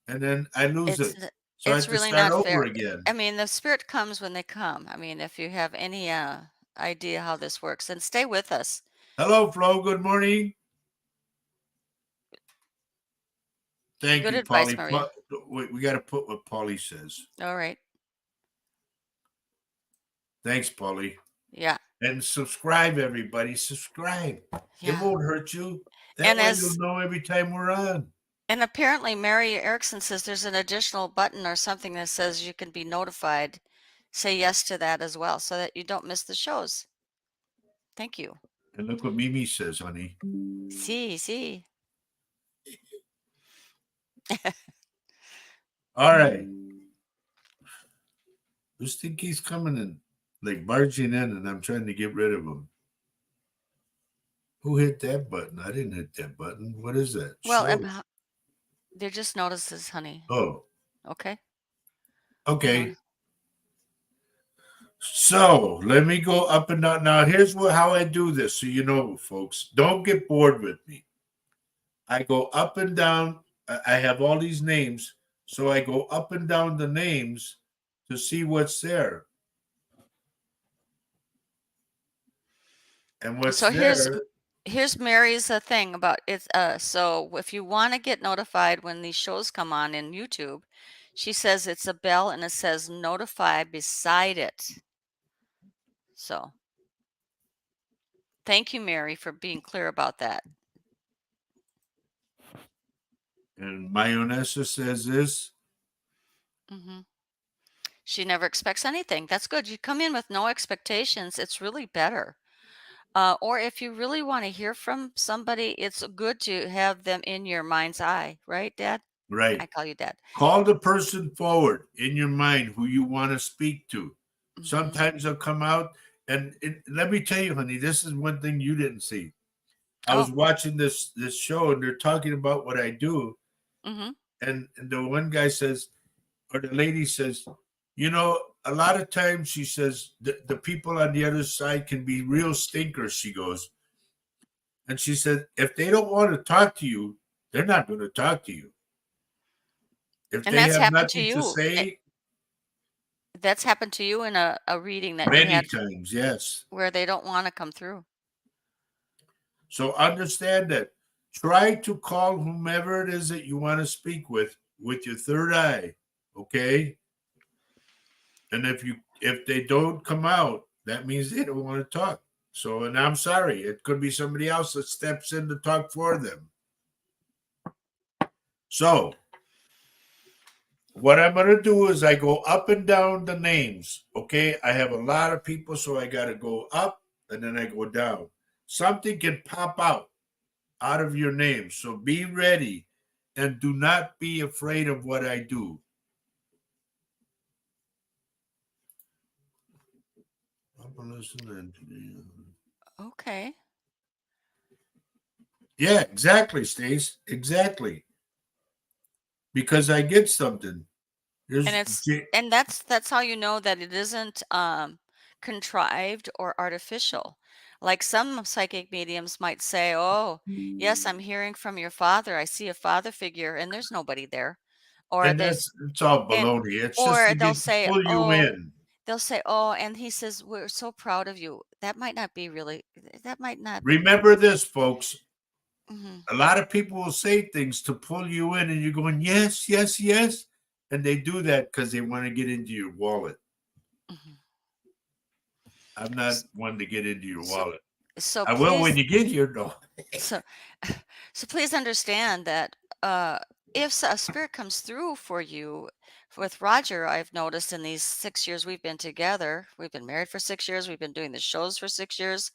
and then I lose It's it. n- So I it's have to really start not over fair. again. I mean, the spirit comes when they come. I mean, if you have any idea how this works, then stay with us. Hello, Flo. Good morning. Thank Good you, advice, Polly. Maria. We got to put what Polly says. All right. Thanks, Polly. Yeah. And subscribe, everybody. Subscribe. It Yeah. won't hurt you. That And way you'll as know every time we're on. and apparently Mary Erickson says there's an additional button or something that says you can be notified. Say yes to that as well so that you don't miss the shows. Thank you. And look what Mimi says, honey. See. All right. Who's think he's coming in? Like barging in, and I'm trying to get rid of him. Who hit that button? I didn't hit that button. What is that? Well, Show. they're just notices, honey. Oh, Okay? They're not. okay. So let me go up and down. Now, here's how I do this. So you know, folks, don't get bored with me. I go up and down. I have all these names. So I go up and down the names to see what's there. And what's So there, here's Mary's thing about it. So if you want to get notified when these shows come on in YouTube, she says it's a bell and it says notify beside it. So thank you, Mary, for being clear about that. and Mayonesa says this. hmm She never expects anything. That's good. You come in with no expectations. It's really better. Or if you really want to hear from somebody, it's good to have them in your mind's eye, right, Dad? I Right. call you Dad. Call the person forward in your mind who you want to speak to. hmm Sometimes they'll come out. And let me tell you, honey, this is one thing you didn't see. I Oh, was watching this show and they're talking about what I do. hmm And the one guy says, or the lady says, you know, a lot of times she says the people on the other side can be real stinkers, she goes. And she said, if they don't want to talk to you, they're not going to talk to you. If and they that's have happened to nothing to you. say, That's happened to you in a reading that you many had times, yes. where they don't want to come through. So understand that. Try to call whomever it is that you want to speak with your third eye, okay? And if they don't come out, that means they don't want to talk. So, and I'm sorry, it could be somebody else that steps in to talk for them. So, what I'm going to do is I go up and down the names, okay? I have a lot of people, so I got to go up and then I go down. Something can pop out of your name. So be ready and do not be afraid of what I do. Okay. Yeah, exactly, Stace. Exactly. Because I get something. And There's that's how you know that it isn't contrived or artificial. Like some psychic mediums might say, "Oh, yes, I'm hearing from your father. I see a father figure," and there's nobody there. Or And there's it's all and baloney. It's just or to get to pull you "Oh," in. and he says, "We're so proud of you." That might not be really that might not Remember this, folks. mhm, A lot of people will say things to pull you in, and you're going, yes, yes, yes. And they do that because they want to get into your wallet. mhm. I'm not S one to get into your so wallet. so I will when please you get here, though. so so please understand that uh if a spirit comes through for you with Roger, I've noticed in these 6 years we've been together, we've been married for 6 years, we've been doing the shows for 6 years.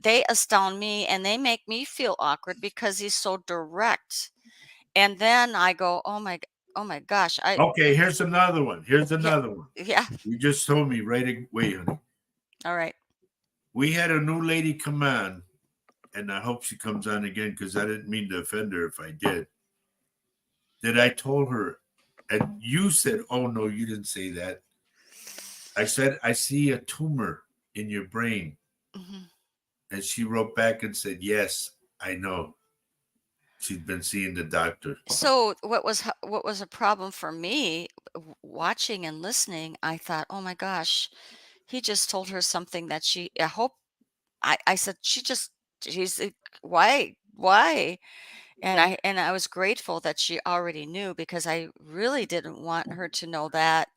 They astound me and they make me feel awkward because he's so direct. And then I go, oh my gosh, Okay, here's another one. Here's yeah, another one. yeah, You just told me right away, honey. all right. We had a new lady come on, and I hope she comes on again because I didn't mean to offend her if I did. That I told her, and you said, oh, no, you didn't say that. I said, I see a tumor in your brain. Mhm. And she wrote back and said, yes, I know. She'd been seeing the doctor. So what was a problem for me watching and listening, I thought, "Oh my gosh, he just told her something that I hope I said why?" And I was grateful that she already knew because I really didn't want her to know that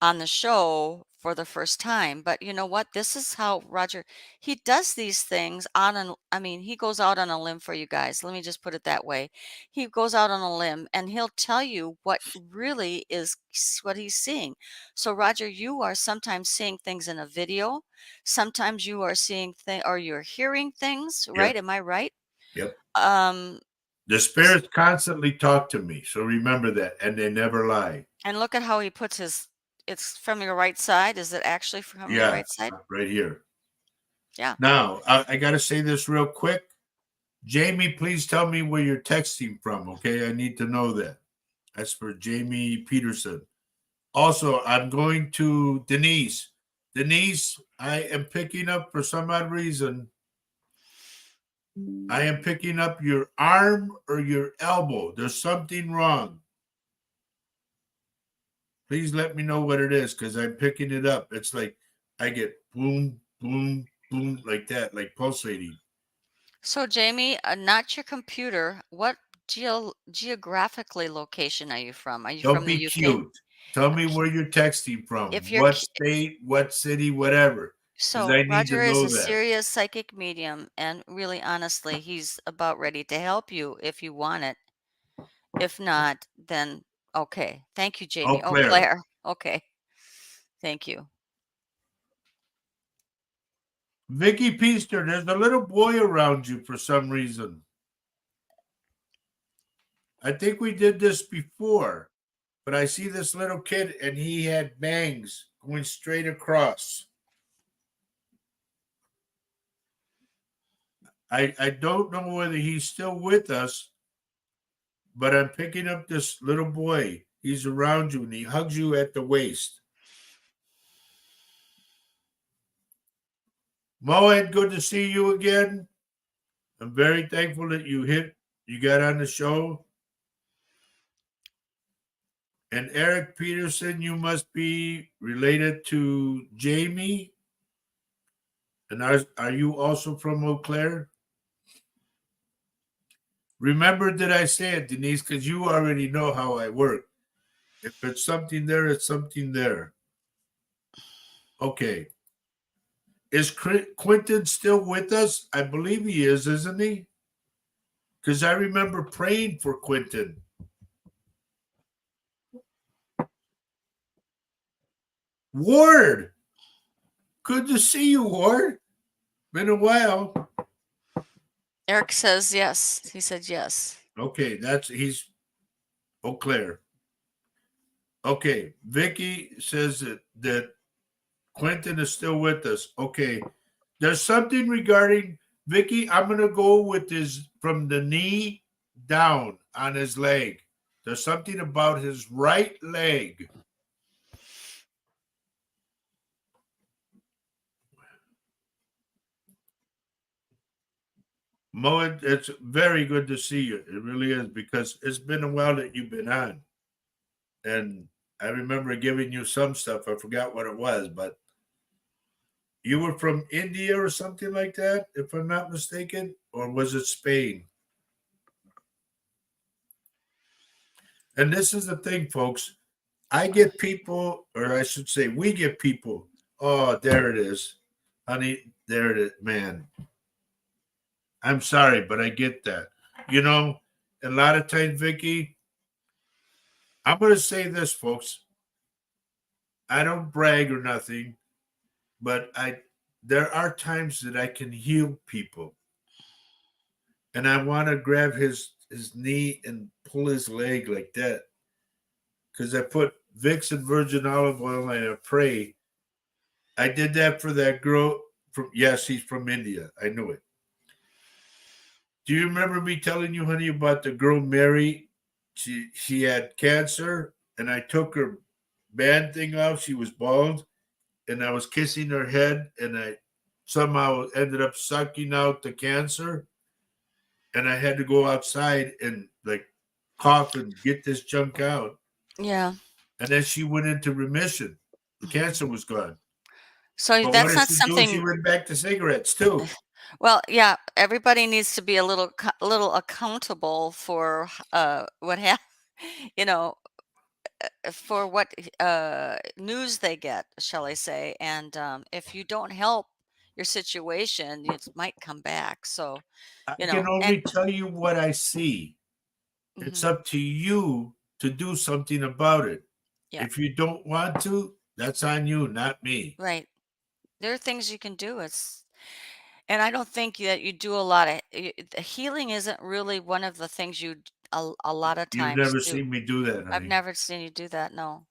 on the show for the first time. But you know what? This is how Roger he does these things on an I mean, he goes out on a limb for you guys. Let me just put it that way. He goes out on a limb and he'll tell you what really what he's seeing. So Roger, you are sometimes seeing things in a video. Sometimes you are seeing things or you're hearing things, right? Yep. Am I right? Yep. Um The s- spirits constantly talk to me. So remember that. And they never lie. and look at how he puts his it's from your right side. Is it actually from your Yeah. right side? Right here. Yeah. Now, I got to say this real quick. Jamie, please tell me where you're texting from. Okay. I need to know that. That's for Jamie Peterson. Also, I'm going to Denise. Denise, I am picking up for some odd reason. I am picking up your arm or your elbow. There's something wrong. Please let me know what it is because I'm picking it up. It's like I get boom, boom, boom, like that, like pulsating. So, Jamie, not your computer. What geographically location are you from? Are you Don't from the be UK? cute. Tell me Okay. where you're texting from, If you're what state, what city, whatever, because so I need to Roger is know a that. serious psychic medium, and really honestly, he's about ready to help you if you want it. If not, then okay. Thank you, Oh, Jamie. Oh, Claire. Claire. Okay. Thank you. Vicky Peaster, there's a little boy around you for some reason. I think we did this before, but I see this little kid and he had bangs going straight across. I don't know whether he's still with us, but I'm picking up this little boy. He's around you and he hugs you at the waist. Moed, good to see you again. I'm very thankful that you got on the show. And Eric Peterson, you must be related to Jamie. And are you also from Eau Claire? Remember that I said, Denise, because you already know how I work. If it's something there, it's something there. Okay. Is Quentin still with us? I believe he is, isn't he? Because I remember praying for Quentin. Ward, good to see you, Ward. Been a while. Eric says yes. He said yes. Okay, he's Eau Claire. Okay, Vicky says that Quentin is still with us. Okay, there's something regarding Vicky. I'm gonna go with his from the knee down on his leg. There's something about his right leg. Mo, it's very good to see you. It really is because it's been a while that you've been on, and I remember giving you some stuff. I forgot what it was, but you were from India or something like that, if I'm not mistaken, or was it Spain? And this is the thing, folks. I get people, or I should say, we get people. Oh, there it is, honey. There it is, man. I'm sorry, but I get that. You know, a lot of times, Vicky, I'm going to say this, folks. I don't brag or nothing, but there are times that I can heal people, and I want to grab his knee and pull his leg like that because I put Vicks and virgin olive oil and I pray. I did that for that girl from, yes, he's from India. I knew it. Do you remember me telling you, honey, about the girl Mary? She had cancer, and I took her band thing off. She was bald, and I was kissing her head, and I somehow ended up sucking out the cancer, and I had to go outside and like cough and get this junk out. Yeah. And then she went into remission. The cancer was gone. So But what that's did not she do? She something. went back to cigarettes too. Well, yeah, everybody needs to be a little accountable for what happened, you know, for what news they get, shall I say. And if you don't help your situation, it might come back. So, I you can know, and only tell you what I see. It's mhm, up to you to do something about it. yeah, If you don't want to, that's on you, not me. right. There are things you can do. And I don't think that you do a lot of the healing isn't really one of the things a lot of You've times never do. seen me do that, I've honey. never seen you do that. No.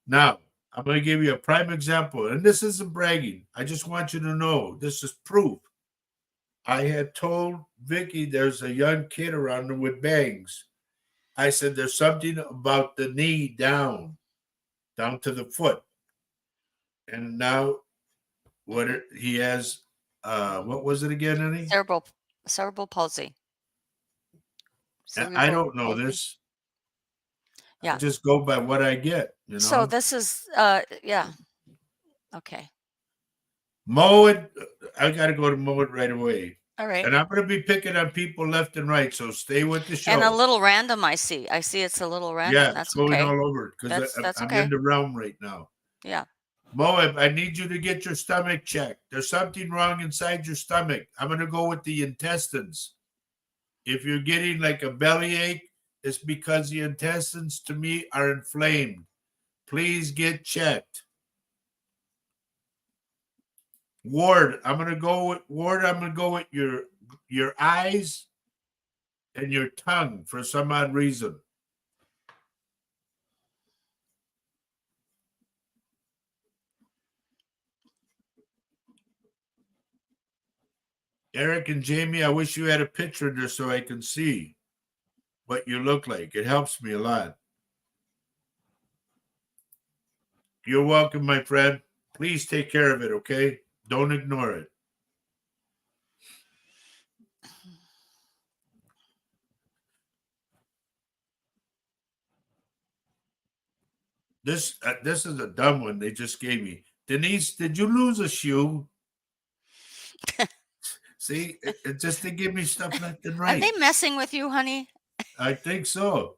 Now, I'm going to give you a prime example, and this isn't bragging. I just want you to know this is proof. I had told Vicky there's a young kid around her with bangs. I said there's something about the knee down to the foot. And now he has what was it again, honey? Cerebral cerebral palsy. I Cerebral don't know palsy. this. I Yeah. just go by what I get, you So know. this is yeah. Okay. Mow it. I got to go to mow it right away. All right. And I'm going to be picking on people left and right. So stay with the And a show. little random I see. I see it's a little random. Yeah, it's That's going okay. all over because That's I'm in okay. the realm right now. Yeah. Moab, I need you to get your stomach checked. There's something wrong inside your stomach. I'm going to go with the intestines. If you're getting like a bellyache, it's because the intestines to me are inflamed. Please get checked. Ward, I'm going to go with Ward. I'm going to go with your eyes and your tongue for some odd reason. Eric and Jamie, I wish you had a picture there so I can see what you look like. It helps me a lot. You're welcome, my friend. Please take care of it, okay? Don't ignore it. This is a dumb one they just gave me. Denise, did you lose a shoe? See, it just to give me stuff left and Are they right. messing with you, honey? I think so.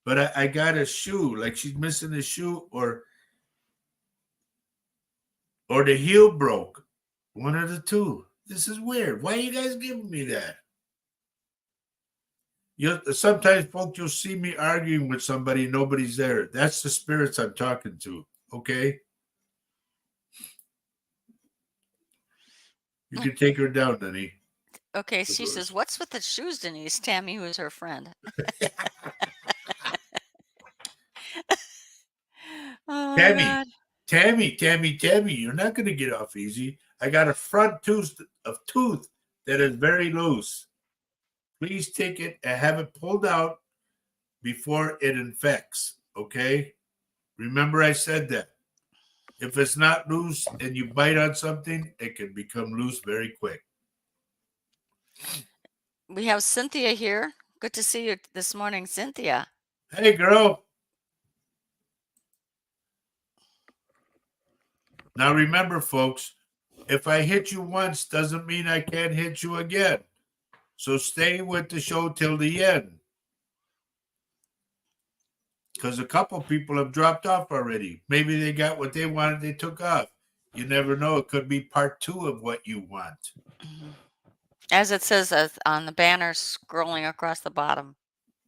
But I got a shoe, like she's missing a shoe, or the heel broke. One of the two. This is weird. Why are you guys giving me that? Sometimes, folks, you'll see me arguing with somebody, nobody's there. That's the spirits I'm talking to. Okay, you can take her down, honey. Okay, she says, "What's with the shoes, Denise?" Tammy, who is her friend. Oh my Tammy, God. Tammy, you're not going to get off easy. I got a front tooth that is very loose. Please take it and have it pulled out before it infects. Okay, remember I said that. If it's not loose and you bite on something, it can become loose very quick. We have Cynthia here. Good to see you this morning, Cynthia. Hey, girl. Now remember, folks, if I hit you once doesn't mean I can't hit you again. So stay with the show till the end. Because a couple people have dropped off already. Maybe they got what they wanted, they took off. You never know. It could be part 2 of what you want. Mhm. As it says on the banner scrolling across the bottom.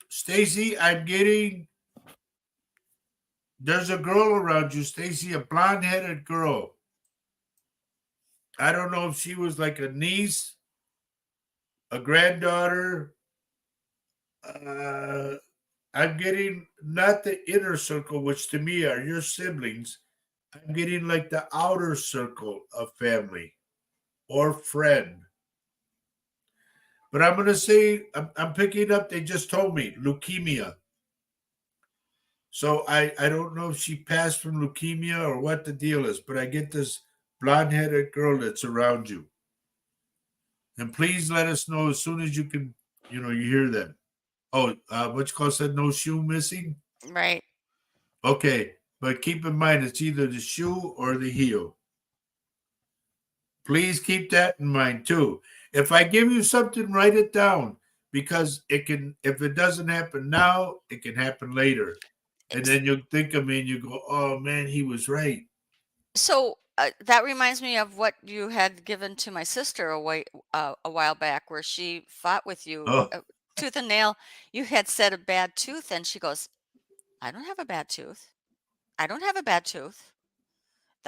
Stacy, there's a girl around you, Stacy, a blonde-headed girl. I don't know if she was like a niece, a granddaughter. Uh, I'm getting not the inner circle, which to me are your siblings. I'm getting like the outer circle of family or friend. But I'm going to say, I'm picking up, they just told me leukemia. So I don't know if she passed from leukemia or what the deal is, but I get this blonde headed girl that's around you. And please let us know as soon as you can, you hear that. Oh, what you call said no shoe missing? Right. Okay, but keep in mind it's either the shoe or the heel. Please keep that in mind too. If I give you something, write it down because if it doesn't happen now, it can happen later. And Ex- then you'll think of me and you go, oh man, he was right. So that reminds me of what you had given to my sister a while back, where she fought with you Oh, tooth and nail. You had said a bad tooth, and she goes, "I don't have a bad tooth. I don't have a bad tooth."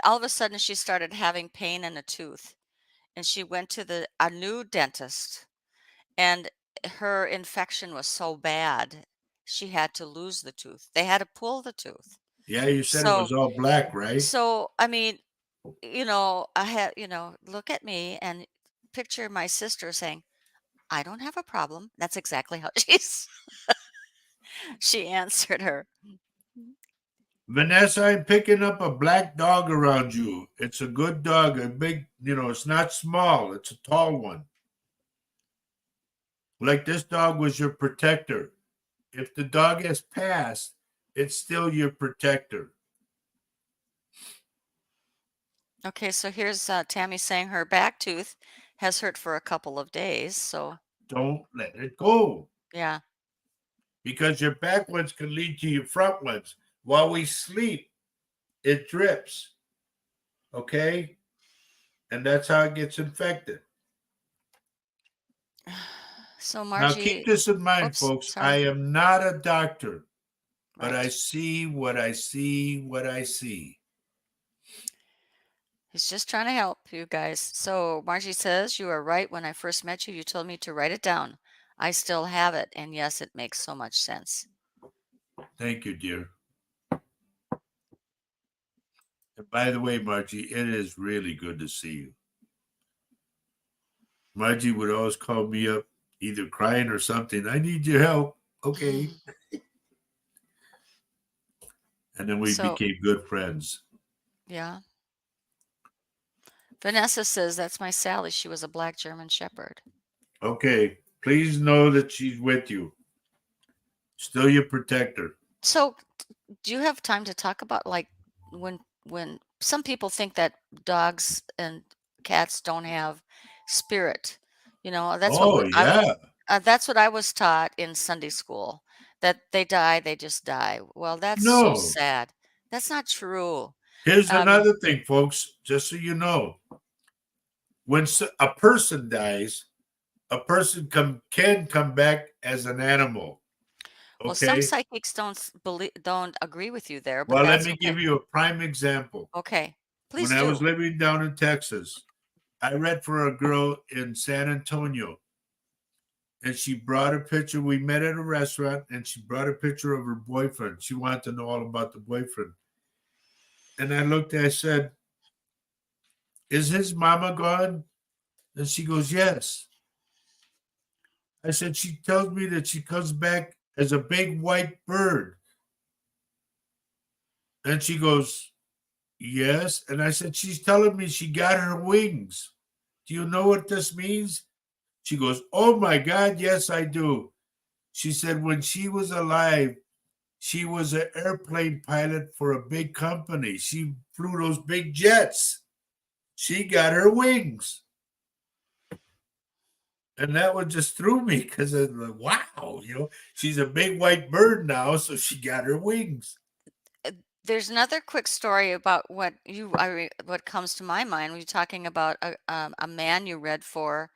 All of a sudden, she started having pain in a tooth, and she went to a new dentist, and her infection was so bad, she had to lose the tooth. They had to pull the tooth. yeah, you said it So, was all black, right? I mean, I had, look at me and picture my sister saying, "I don't have a problem." That's exactly how she answered her. Vanessa, I'm picking up a black dog around you. It's a good dog, a big, it's not small, it's a tall one. Like this dog was your protector. If the dog has passed, it's still your protector. Okay, so here's Tammy saying her back tooth has hurt for a couple of days. So, Don't let it go yeah. because your back ones can lead to your front ones. While we sleep, it drips. Okay? And that's how it gets infected. So, Now, keep Margie, this in mind, oops, folks. I sorry. am not a doctor, but I Right. see what I see, what I see. He's just trying to help you guys. So, Margie says, "You are right. When I first met you, you told me to write it down. I still have it. And yes, it makes so much sense." Thank you, dear. And by the way, Margie, it is really good to see you. Margie would always call me up, either crying or something. I need your help. Okay. And then we So, became good friends. yeah. Vanessa says, "That's my Sally. She was a black German Shepherd." Okay. Please know that she's with you. Still your protector. So, do you have time to talk about like when some people think that dogs and cats don't have spirit? Oh, yeah. That's what I was taught in Sunday school, that they die, they just die. Well, that's so No. sad. That's not true. Here's Um, another thing, folks, just so you know. When a person dies, a person can come back as an animal. well, some Okay. psychics don't agree with you there, but Well, let that's me give okay. you a prime example. Okay, When please I was do. living down in Texas, I read for a girl in San Antonio, and she brought a picture. We met at a restaurant, and she brought a picture of her boyfriend. She wanted to know all about the boyfriend. And I looked, I said, "Is his mama gone?" And she goes, "Yes." I said, "She tells me that she comes back as a big white bird." And she goes, "Yes." And I said, "She's telling me she got her wings. Do you know what this means?" She goes, "Oh my God, yes, I do." She said when she was alive, she was an airplane pilot for a big company. She flew those big jets. She got her wings. And that one just threw me because I was like, wow, she's a big white bird now, so she got her wings. There's another quick story about what comes to my mind when you're talking about a man you read for,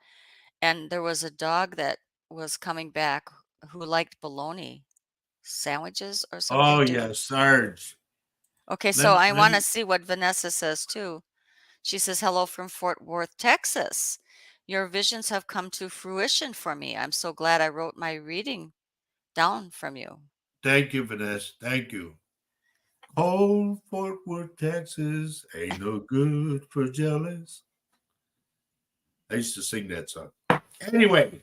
and there was a dog that was coming back who liked bologna sandwiches or Oh something. yeah, Sarge. Okay, Let, so I let want me to see what Vanessa says too. She says, "Hello from Fort Worth, Texas. Your visions have come to fruition for me. I'm so glad I wrote my reading down from you." thank you, Vanessa. Thank you. Cold Fort Worth, Texas, ain't no good for jealous. I used to sing that song. Anyway,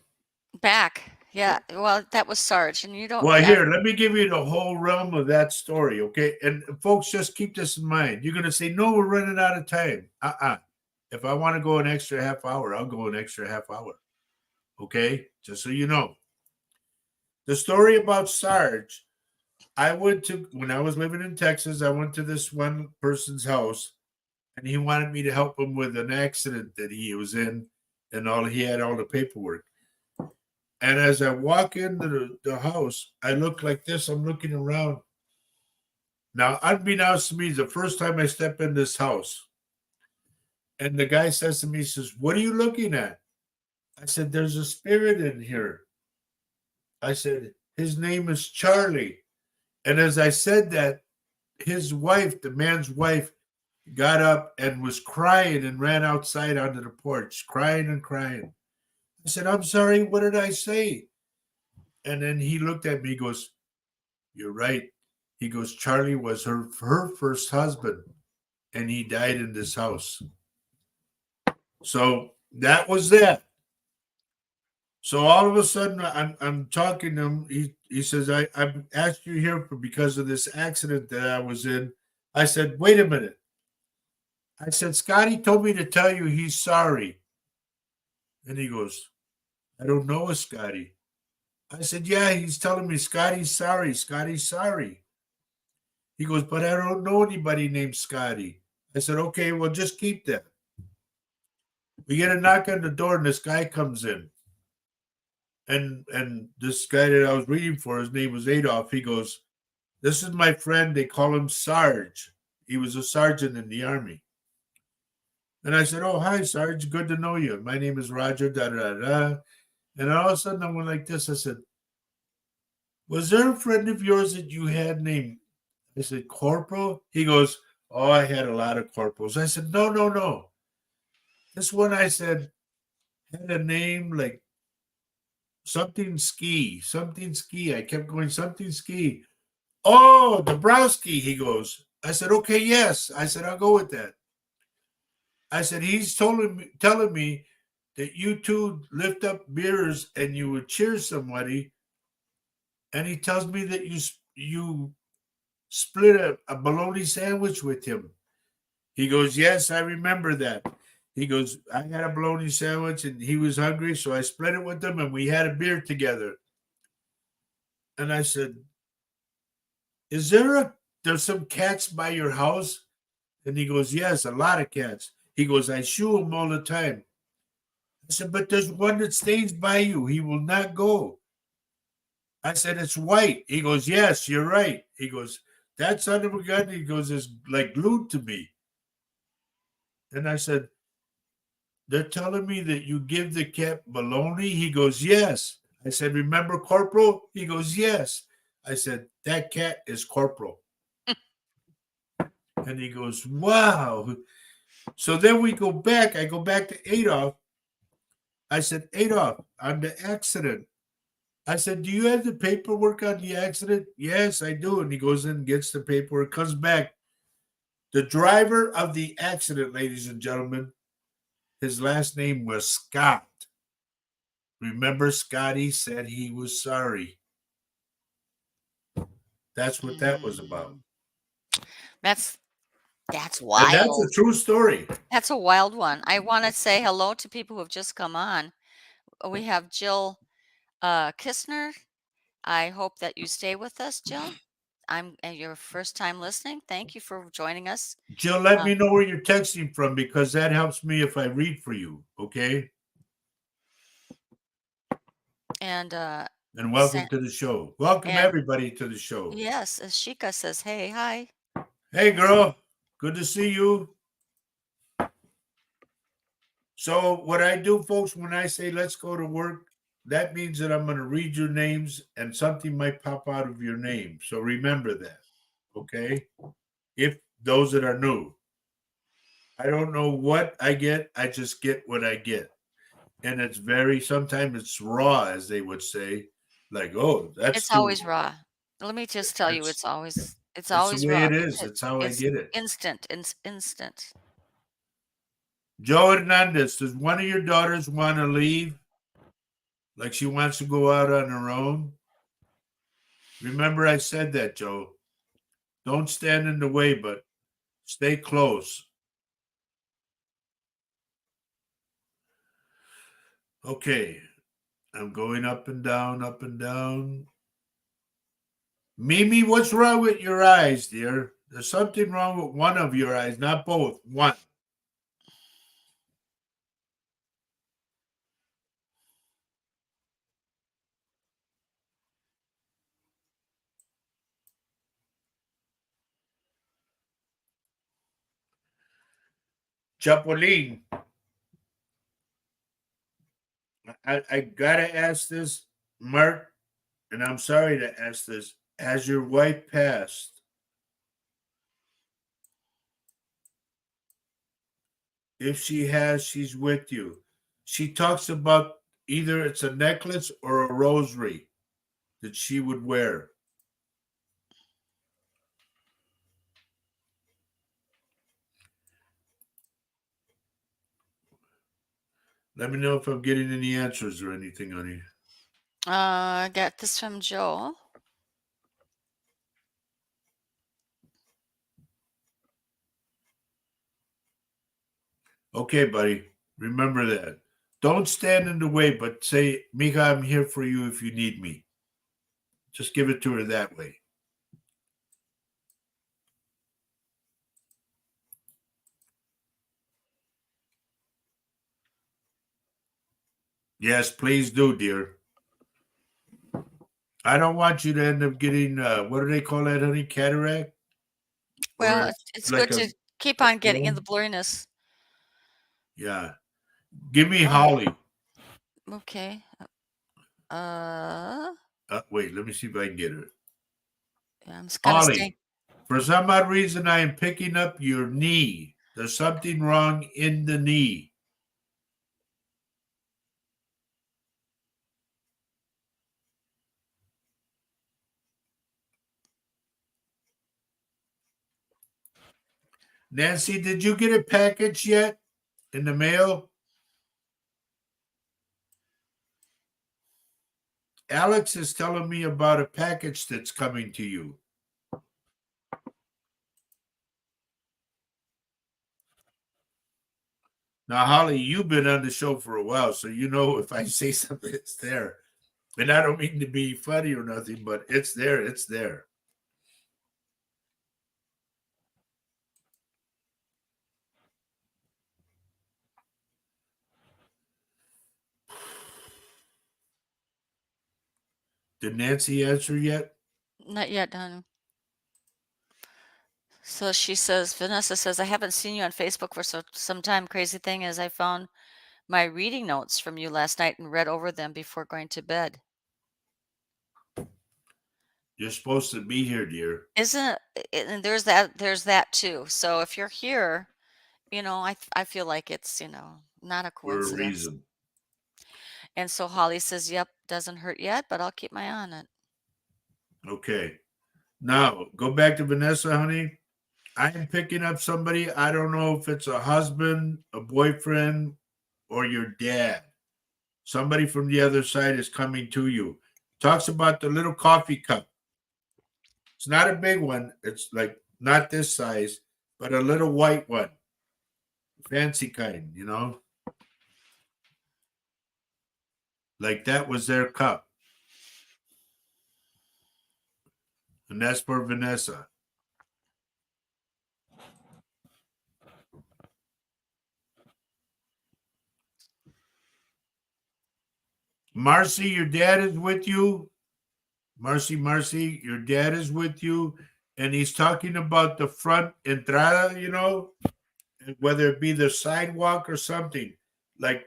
Back. Yeah. Well, that was Sarge, and you don't. well, here, let me give you the whole realm of that story, okay? And folks, just keep this in mind. You're going to say, no, we're running out of time. If I want to go an extra half hour, I'll go an extra half hour, okay? Just so you know. The story about Sarge, when I was living in Texas, I went to this one person's house and he wanted me to help him with an accident that he was in and he had all the paperwork. And as I walk into the house, I look like this. I'm looking around. Now, unbeknownst to me, it's the first time I step in this house. And the guy says to me, he says, "What are you looking at?" I said, "There's a spirit in here." I said, "His name is Charlie." And as I said that, his wife, the man's wife, got up and was crying and ran outside onto the porch, crying and crying. I said, "I'm sorry, what did I say?" And then he looked at me, he goes, "You're right." He goes, "Charlie was her first husband, and he died in this house." So that was that. So all of a sudden, I'm talking to him. He says, I asked you here because of this accident that I was in." I said, "Wait a minute." I said, "Scotty told me to tell you he's sorry." And he goes, "I don't know a Scotty." I said, "Yeah, he's telling me Scotty's sorry. Scotty's sorry." He goes, "But I don't know anybody named Scotty." I said, "Okay, well, just keep that." We get a knock on the door, and this guy comes in. And this guy that I was reading for, his name was Adolf. He goes, "This is my friend. They call him Sarge. He was a sergeant in the army." And I said, "Oh, hi, Sarge. Good to know you. My name is Roger, da da da." And all of a sudden, I went like this. I said, "Was there a friend of yours that you had named?" I said, "Corporal?" He goes, "Oh, I had a lot of corporals." I said, "No, no, no. This one," I said, "had a name like something ski, something ski." I kept going, something ski. "Oh, Dabrowski," he goes. I said, "Okay, yes." I said, "I'll go with that." I said, "He's telling me that you two lift up beers and you would cheer somebody, and he tells me that you split a bologna sandwich with him." He goes, "Yes, I remember that." He goes, "I had a bologna sandwich and he was hungry, so I split it with him and we had a beer together." And I said, "There's some cats by your house?" And he goes, "Yes, a lot of cats." He goes, "I shoo them all the time." I said, "But there's one that stays by you. He will not go." I said, "It's white." He goes, "Yes, you're right." He goes, "That son of a gun," he goes, "is like glued to me." And I said, "They're telling me that you give the cat bologna?" He goes, "Yes." I said, "Remember Corporal?" He goes, "Yes." I said, "That cat is Corporal." And he goes, "Wow." So then we go back. I go back to Adolf. I said, "Adolf, on the accident." I said, "Do you have the paperwork on the accident?" "Yes, I do." And he goes in, gets the paperwork, comes back. The driver of the accident, ladies and gentlemen, his last name was Scott. Remember, Scotty said he was sorry. That's what that was about. Mm, that's that's And that's a wild. true story. That's a wild one. I want to say hello to people who have just come on. we have Jill Kistner. I hope that you stay with us, Jill. I'm your first time listening. Thank you for joining us. Jill, let Uh, me know where you're texting from because that helps me if I read for you. Okay. and And Sa- welcome to the show. Welcome and everybody to the show. yes, Ashika says, "Hey, hi." Hey, girl. Good to see you. So, what I do, folks, when I say let's go to work, that means that I'm going to read your names and something might pop out of your name. So, remember that. Okay. If those that are new, I don't know what I get. I just get what I get. And it's very, sometimes it's raw, as they would say, like, oh, that's It's too always raw. raw. Let me just tell you, That's it's it's the always way raw it is. because It's how I it's get it. instant. It's instant. Joe Hernandez, does one of your daughters want to leave? Like she wants to go out on her own? Remember, I said that, Joe. Don't stand in the way, but stay close. Okay. I'm going up and down, up and down. Mimi, what's wrong with your eyes, dear? There's something wrong with one of your eyes, not both. One. Chapolin, I gotta ask this, Mark, and I'm sorry to ask this. Has your wife passed? If she has, she's with you. She talks about either it's a necklace or a rosary that she would wear. Let me know if I'm getting any answers or anything, honey. I got this from Joel. Okay, buddy. Remember that. Don't stand in the way, but say, Mika, I'm here for you if you need me. Just give it to her that way. Yes, please do, dear. I don't want you to end up getting what do they call that, honey? Cataract? Or Well, it's it's like good to keep a on getting in the film? blurriness. Yeah. Give me Oh, Holly. okay. Uh, Wait, let me see if I can get her. I'm just kind of staying. Holly, for some odd reason, I am picking up your knee. There's something wrong in the knee. Nancy, did you get a package yet in the mail? Alex is telling me about a package that's coming to you. Now, Holly, you've been on the show for a while, so you know if I say something, it's there. And I don't mean to be funny or nothing, but it's there. It's there. Did Nancy answer yet? Not yet, hon. So she says, Vanessa says, I haven't seen you on Facebook for some time. Crazy thing is, I found my reading notes from you last night and read over them before going to bed. You're supposed to be here, dear, Isn't it? And there's that too. So if you're here, I feel like it's, not a for a coincidence. reason. And so Holly says, yep, doesn't hurt yet, but I'll keep my eye on it. Okay. Now, go back to Vanessa, honey. I am picking up somebody. I don't know if it's a husband, a boyfriend, or your dad. Somebody from the other side is coming to you. Talks about the little coffee cup. It's not a big one. It's like not this size, but a little white one. Fancy kind, you know? like that was their cup. And that's for Vanessa. Marcy, your dad is with you. Marcy, your dad is with you. And he's talking about the front entrada, whether it be the sidewalk or something. Like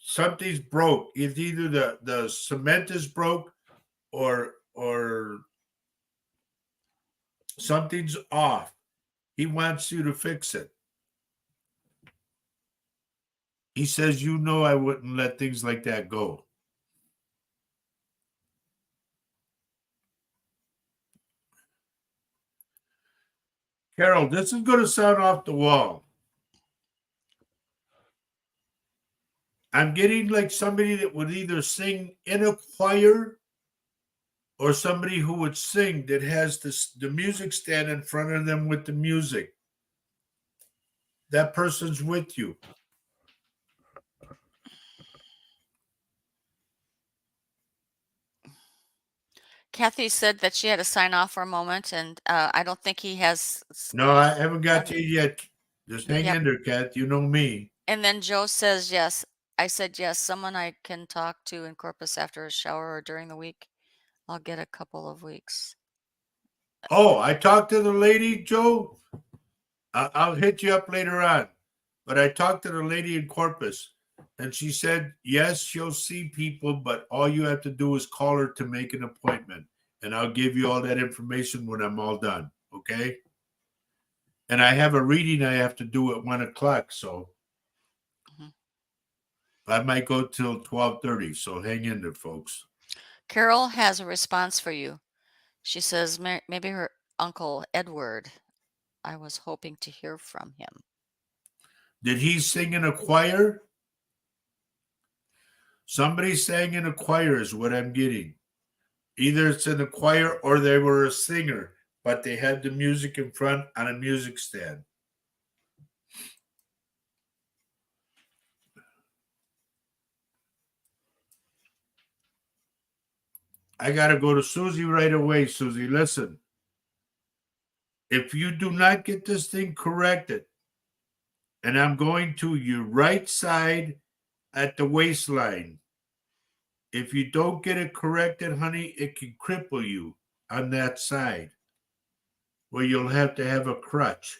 something's broke. It's either the cement is broke or something's off. He wants you to fix it. He says, I wouldn't let things like that go. Carol, this is going to sound off the wall. I'm getting like somebody that would either sing in a choir or somebody who would sing that has the music stand in front of them with the music. That person's with you. Kathy said that she had to sign off for a moment, and I don't think he has. No, I haven't got to you yet. Just hang Yep. in there, Kat. You know me. And then Joe says yes. I said yes. Someone I can talk to in Corpus after a shower or during the week. I'll get a couple of weeks. Oh, I talked to the lady, Joe. I'll hit you up later on. But I talked to the lady in Corpus, and she said, yes, she'll see people, but all you have to do is call her to make an appointment. And I'll give you all that information when I'm all done. Okay. And I have a reading I have to do at 1:00. So I might go till 12:30. So hang in there, folks. Carol has a response for you. She says maybe her uncle Edward. I was hoping to hear from him. Did he sing in a choir? Somebody sang in a choir is what I'm getting. Either it's in a choir or they were a singer, but they had the music in front on a music stand. I got to go to Susie right away. Susie, listen. If you do not get this thing corrected, and I'm going to your right side at the waistline, if you don't get it corrected, honey, it can cripple you on that side where you'll have to have a crutch.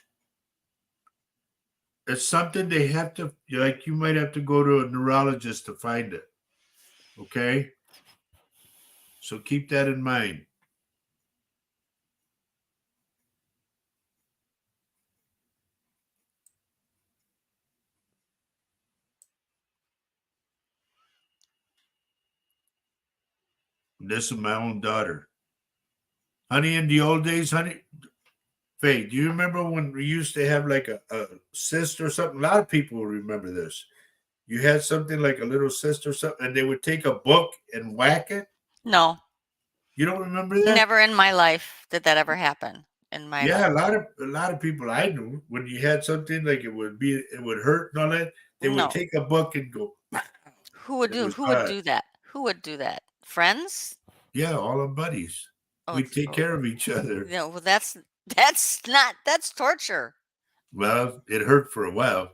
It's something they have to, like, you might have to go to a neurologist to find it. Okay? So keep that in mind. This is my own daughter. Honey, in the old days, honey, Faye, do you remember when we used to have like a cyst or something? A lot of people will remember this. You had something like a little cyst or something, and they would take a book and whack it. No, You don't remember that? never in my life did that ever happen. In my Yeah, life. a lot of people I knew, when you had something like it would hurt and all that, they would No. take a book and go. Who would It do was who would hard. do that? Who would do that? Friends? Yeah, all our buddies. Oh, We take care of each other. no, well that's not that's torture. Well, it hurt for a while.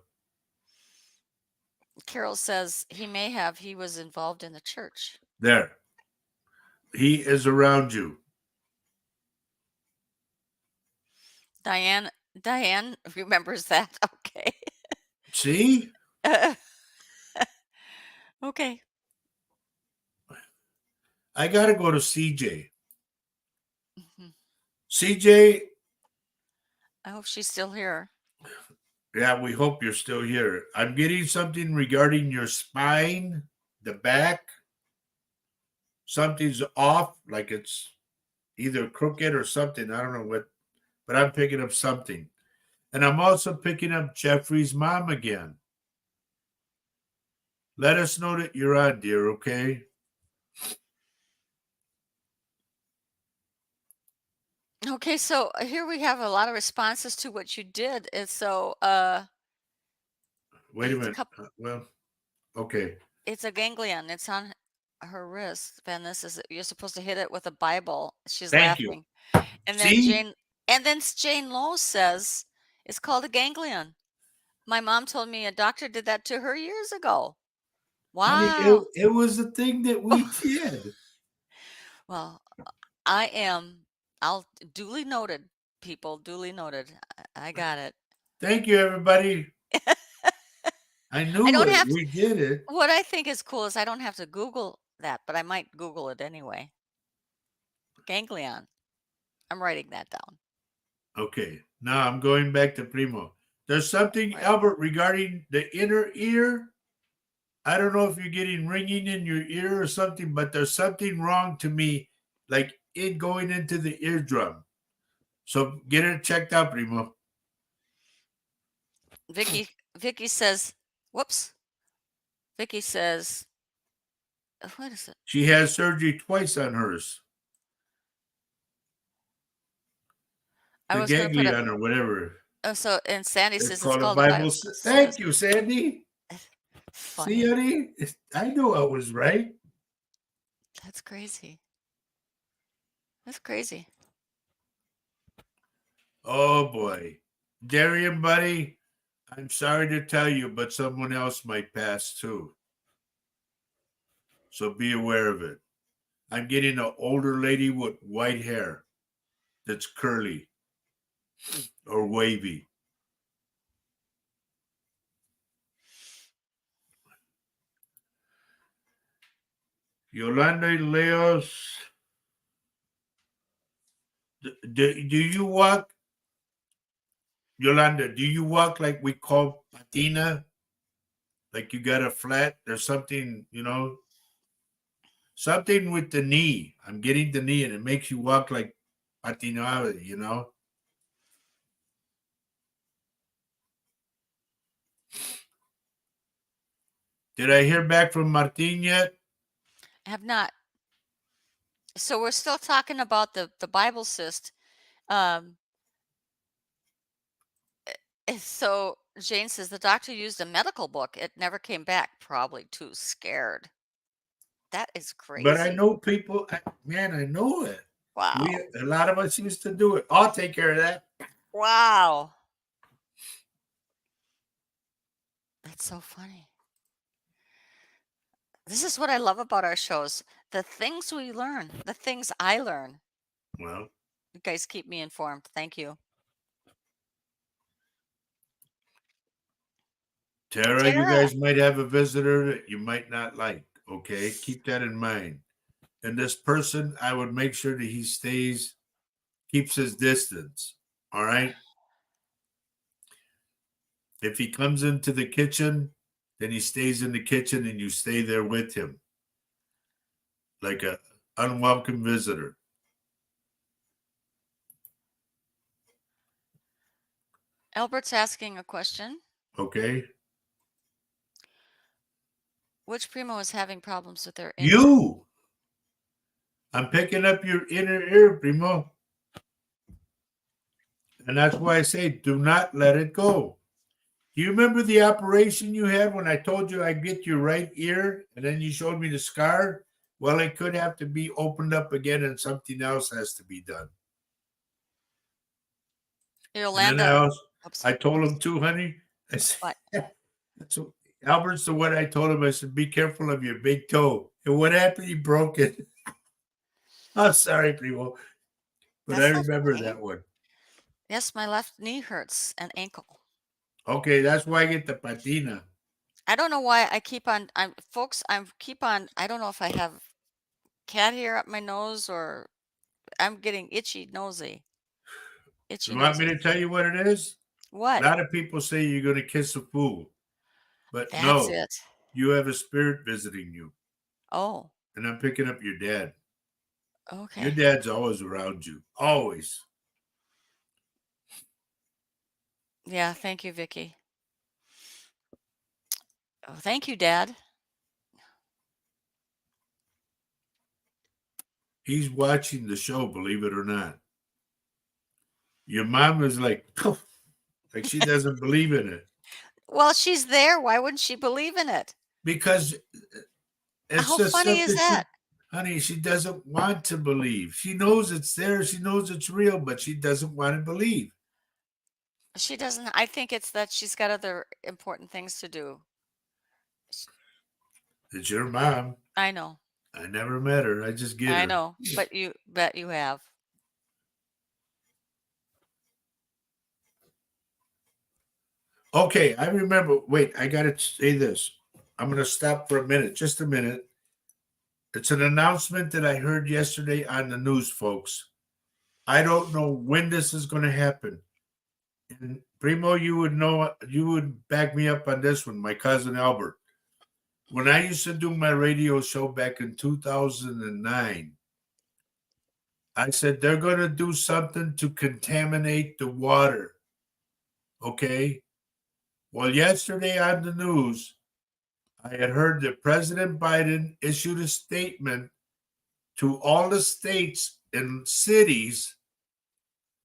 Carol says he was involved in the church. There. He is around you. Diane remembers that. Okay. See? Okay. I got to go to CJ. Mhm. CJ, I hope she's still here. yeah, we hope you're still here. I'm getting something regarding your spine, the back. Something's off, like it's either crooked or something. I don't know what, but I'm picking up something. And I'm also picking up Jeffrey's mom again. Let us know that you're on, dear, okay? Okay, so here we have a lot of responses to what you did. And so Wait a it's a minute. couple Well, okay. it's a ganglion. It's on her wrist. Vanessa says you're supposed to hit it with a Bible. She's Thank you. laughing. And then See, Jane Lowe says it's called a ganglion. My mom told me a doctor did that to her years ago. honey, Wow. it was a thing that we did. Well, I am I'll duly noted, people, duly noted. I got it. Thank you, everybody. I I knew don't it. have to, We did it. what I think is cool is I don't have to Google that, but I might Google it anyway. Ganglion. I'm writing that down. Okay. Now I'm going back to Primo. There's something, Right. Albert, regarding the inner ear. I don't know if you're getting ringing in your ear or something, but there's something wrong to me, like it going into the eardrum. So get it checked out, Primo. Vicky says, whoops. Vicky says, what is it? She has surgery twice on hers, I the was going to put a, ganglion or whatever. so, and Sandy It's says it's called a called a Bible. Bible. Thank you, Sandy. See, Funny. honey, I knew I was right. That's crazy. That's crazy. Oh boy, Darian, buddy, I'm sorry to tell you, but someone else might pass too. So be aware of it. I'm getting an older lady with white hair that's curly or wavy. Yolanda Leos, do you walk, Yolanda, do you walk like we call patina? Like you got a flat? There's something, something with the knee. I'm getting the knee and it makes you walk like patina. Did I hear back from Martin yet? Have not. So we're still talking about the Bible cyst. Um, so Jane says the doctor used a medical book. It never came back. Probably too scared. That is But I crazy. know people, man, I know it. Wow. A lot of us used to do it. I'll take care of that. Wow. That's so funny. This is what I love about our shows. The things we learn, the things I learn. Well, You guys keep me informed. Thank you. Tara, you Tara. guys might have a visitor that you might not like. Okay, keep that in mind. And this person, I would make sure that he keeps his distance. All right. If he comes into the kitchen, then he stays in the kitchen and you stay there with him like a unwelcome visitor. Albert's asking a question. Okay. Which primo is having problems with their You, I'm picking up your inner ear, Primo. And that's why I say do not let it go. Do you remember the operation you had when I told you I'd get your right ear and then you showed me the scar? Well, it could have to be opened up again and something else has to be done. And then Yolanda. Oops. I told him too, honey. I said, What? so Albert's the one I told him, I said, be careful of your big toe. And what happened? He broke it. I'm sorry, Primo, but I That's not remember funny. that one. Yes, my left knee hurts and ankle. Okay, that's why I get the patina. I don't know why I keep on. I don't know if I have cat hair up my nose or I'm getting itchy nosy. Itchy You want me nosy. to tell you what it is? A What? lot of people say you're going to kiss a fool, but That's no, it. you have a spirit visiting you. Oh, And I'm picking up your dad. Your okay. dad's always around you, always. Yeah, thank you, Vicky. Oh, thank you, Dad. He's watching the show, believe it or not. Your mom is like, like she doesn't believe in it Well, she's there. Why wouldn't she believe in it? because It's How just funny something is that? honey, she doesn't want to believe. She knows it's there. She knows it's real, but she doesn't want to believe. She doesn't I think it's that she's got other important things to do. Sh It's your mom. I know. I never met her. I just get I her. know, but you bet you have. Okay, I remember. Wait, I got to say this. I'm going to stop for a minute, just a minute. It's an announcement that I heard yesterday on the news, folks. I don't know when this is going to happen. And Primo, you would know, you would back me up on this one, my cousin Albert. When I used to do my radio show back in 2009, I said they're going to do something to contaminate the water. Okay. Well, yesterday on the news, I had heard that President Biden issued a statement to all the states and cities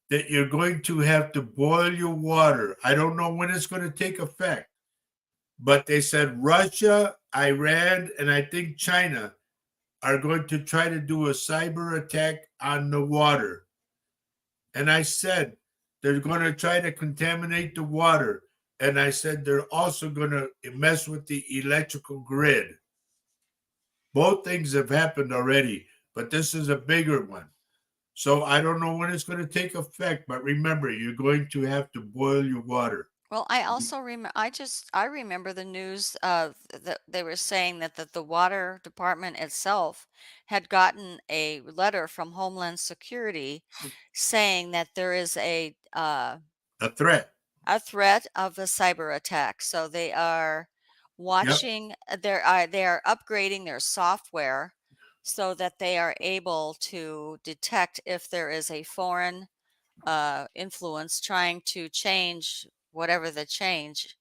that you're going to have to boil your water. I don't know when it's going to take effect, but they said Russia, Iran, and I think China are going to try to do a cyber attack on the water. And I said they're going to try to contaminate the water. And I said they're also going to mess with the electrical grid. Both things have happened already, but this is a bigger one. So I don't know when it's going to take effect, but remember, you're going to have to boil your water. Well, I also I remember the news of that they were saying that the water department itself had gotten a letter from Homeland Security saying that there is A threat. a threat of a cyber attack. So they are Yep. watching, they are upgrading their software so that they are able to detect if there is a foreign influence trying to change whatever the change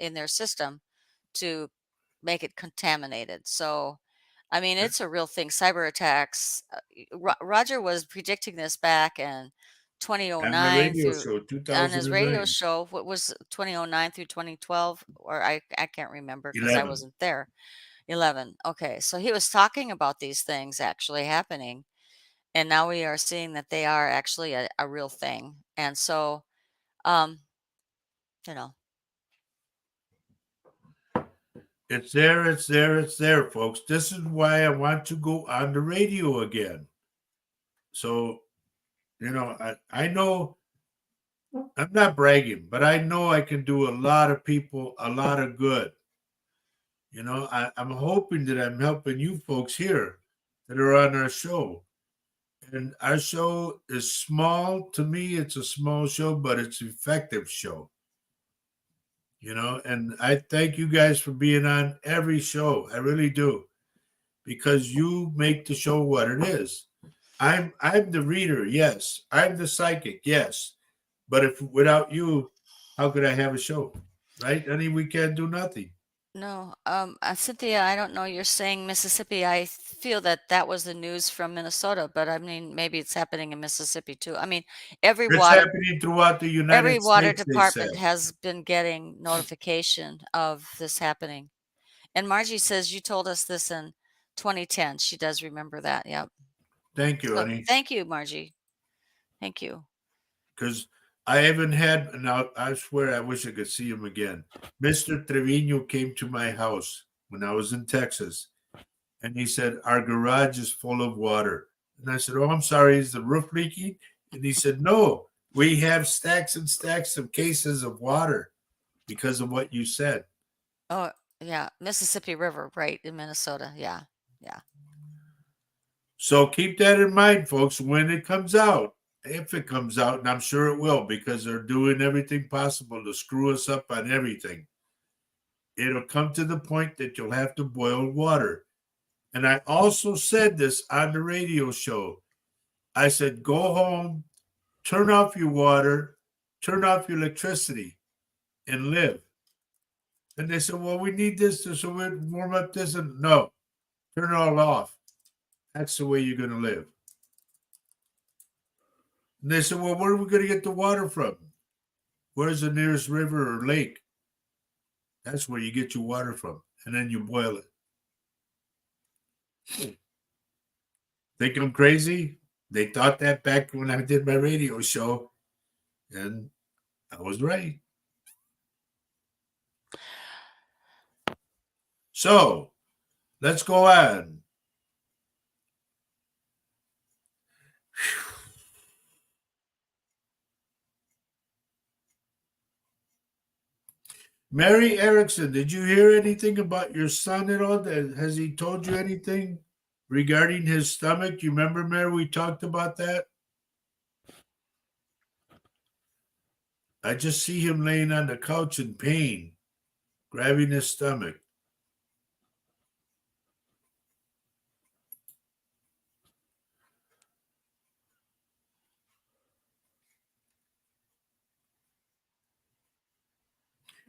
in their system to make it contaminated. So, I mean, it's a real thing. Cyber attacks. Roger was predicting this back in On my 2009 radio through show, on his radio 2009, show. What was 2009 through 2012? Or I can't remember because I 11. wasn't there. 11. Okay, so he was talking about these things actually happening, and now we are seeing that they are actually a real thing. And so, um, you know, It's there, it's there, it's there, folks. This is why I want to go on the radio again. So, I know I'm not bragging, but I know I can do a lot of people a lot of good. I'm hoping that I'm helping you folks here that are on our show. And our show is small. To me, it's a small show, but it's an effective show. And I thank you guys for being on every show. I really do. Because you make the show what it is. I'm the reader, yes. I'm the psychic, yes. But if without you, how could I have a show? Right? I mean, we can't do nothing. no, Cynthia, I don't know. You're saying Mississippi. I feel that that was the news from Minnesota, but I mean, maybe it's happening in Mississippi too. I mean, every It's water happening throughout the every United water States, they said. department has been getting notification of this happening. And Margie says you told us this in 2010. She does remember that. Yep. Thank you, So honey. thank you, Margie. Thank you. Because I haven't had, now I swear I wish I could see him again. Mr. Trevino came to my house when I was in Texas, and he said, our garage is full of water. And I said, oh, I'm sorry, is the roof leaking? And he said, no, we have stacks and stacks of cases of water because of what you said. Oh, yeah, Mississippi River, right, in Minnesota. Yeah. Yeah. So keep that in mind, folks, when it comes out, if it comes out, and I'm sure it will, because they're doing everything possible to screw us up on everything. It'll come to the point that you'll have to boil water. And I also said this on the radio show. I said, go home, turn off your water, turn off your electricity, and live. And they said, well, we need this so we warm up this. And no, turn it all off. That's the way you're going to live. And they said, well, where are we going to get the water from? Where's the nearest river or lake? That's where you get your water from. And then you boil it. Think I'm crazy? They thought that back when I did my radio show, and I was right. So let's go on. Mary Erickson, did you hear anything about your son at all? Has he told you anything regarding his stomach? You remember, Mary, we talked about that? I just see him laying on the couch in pain, grabbing his stomach.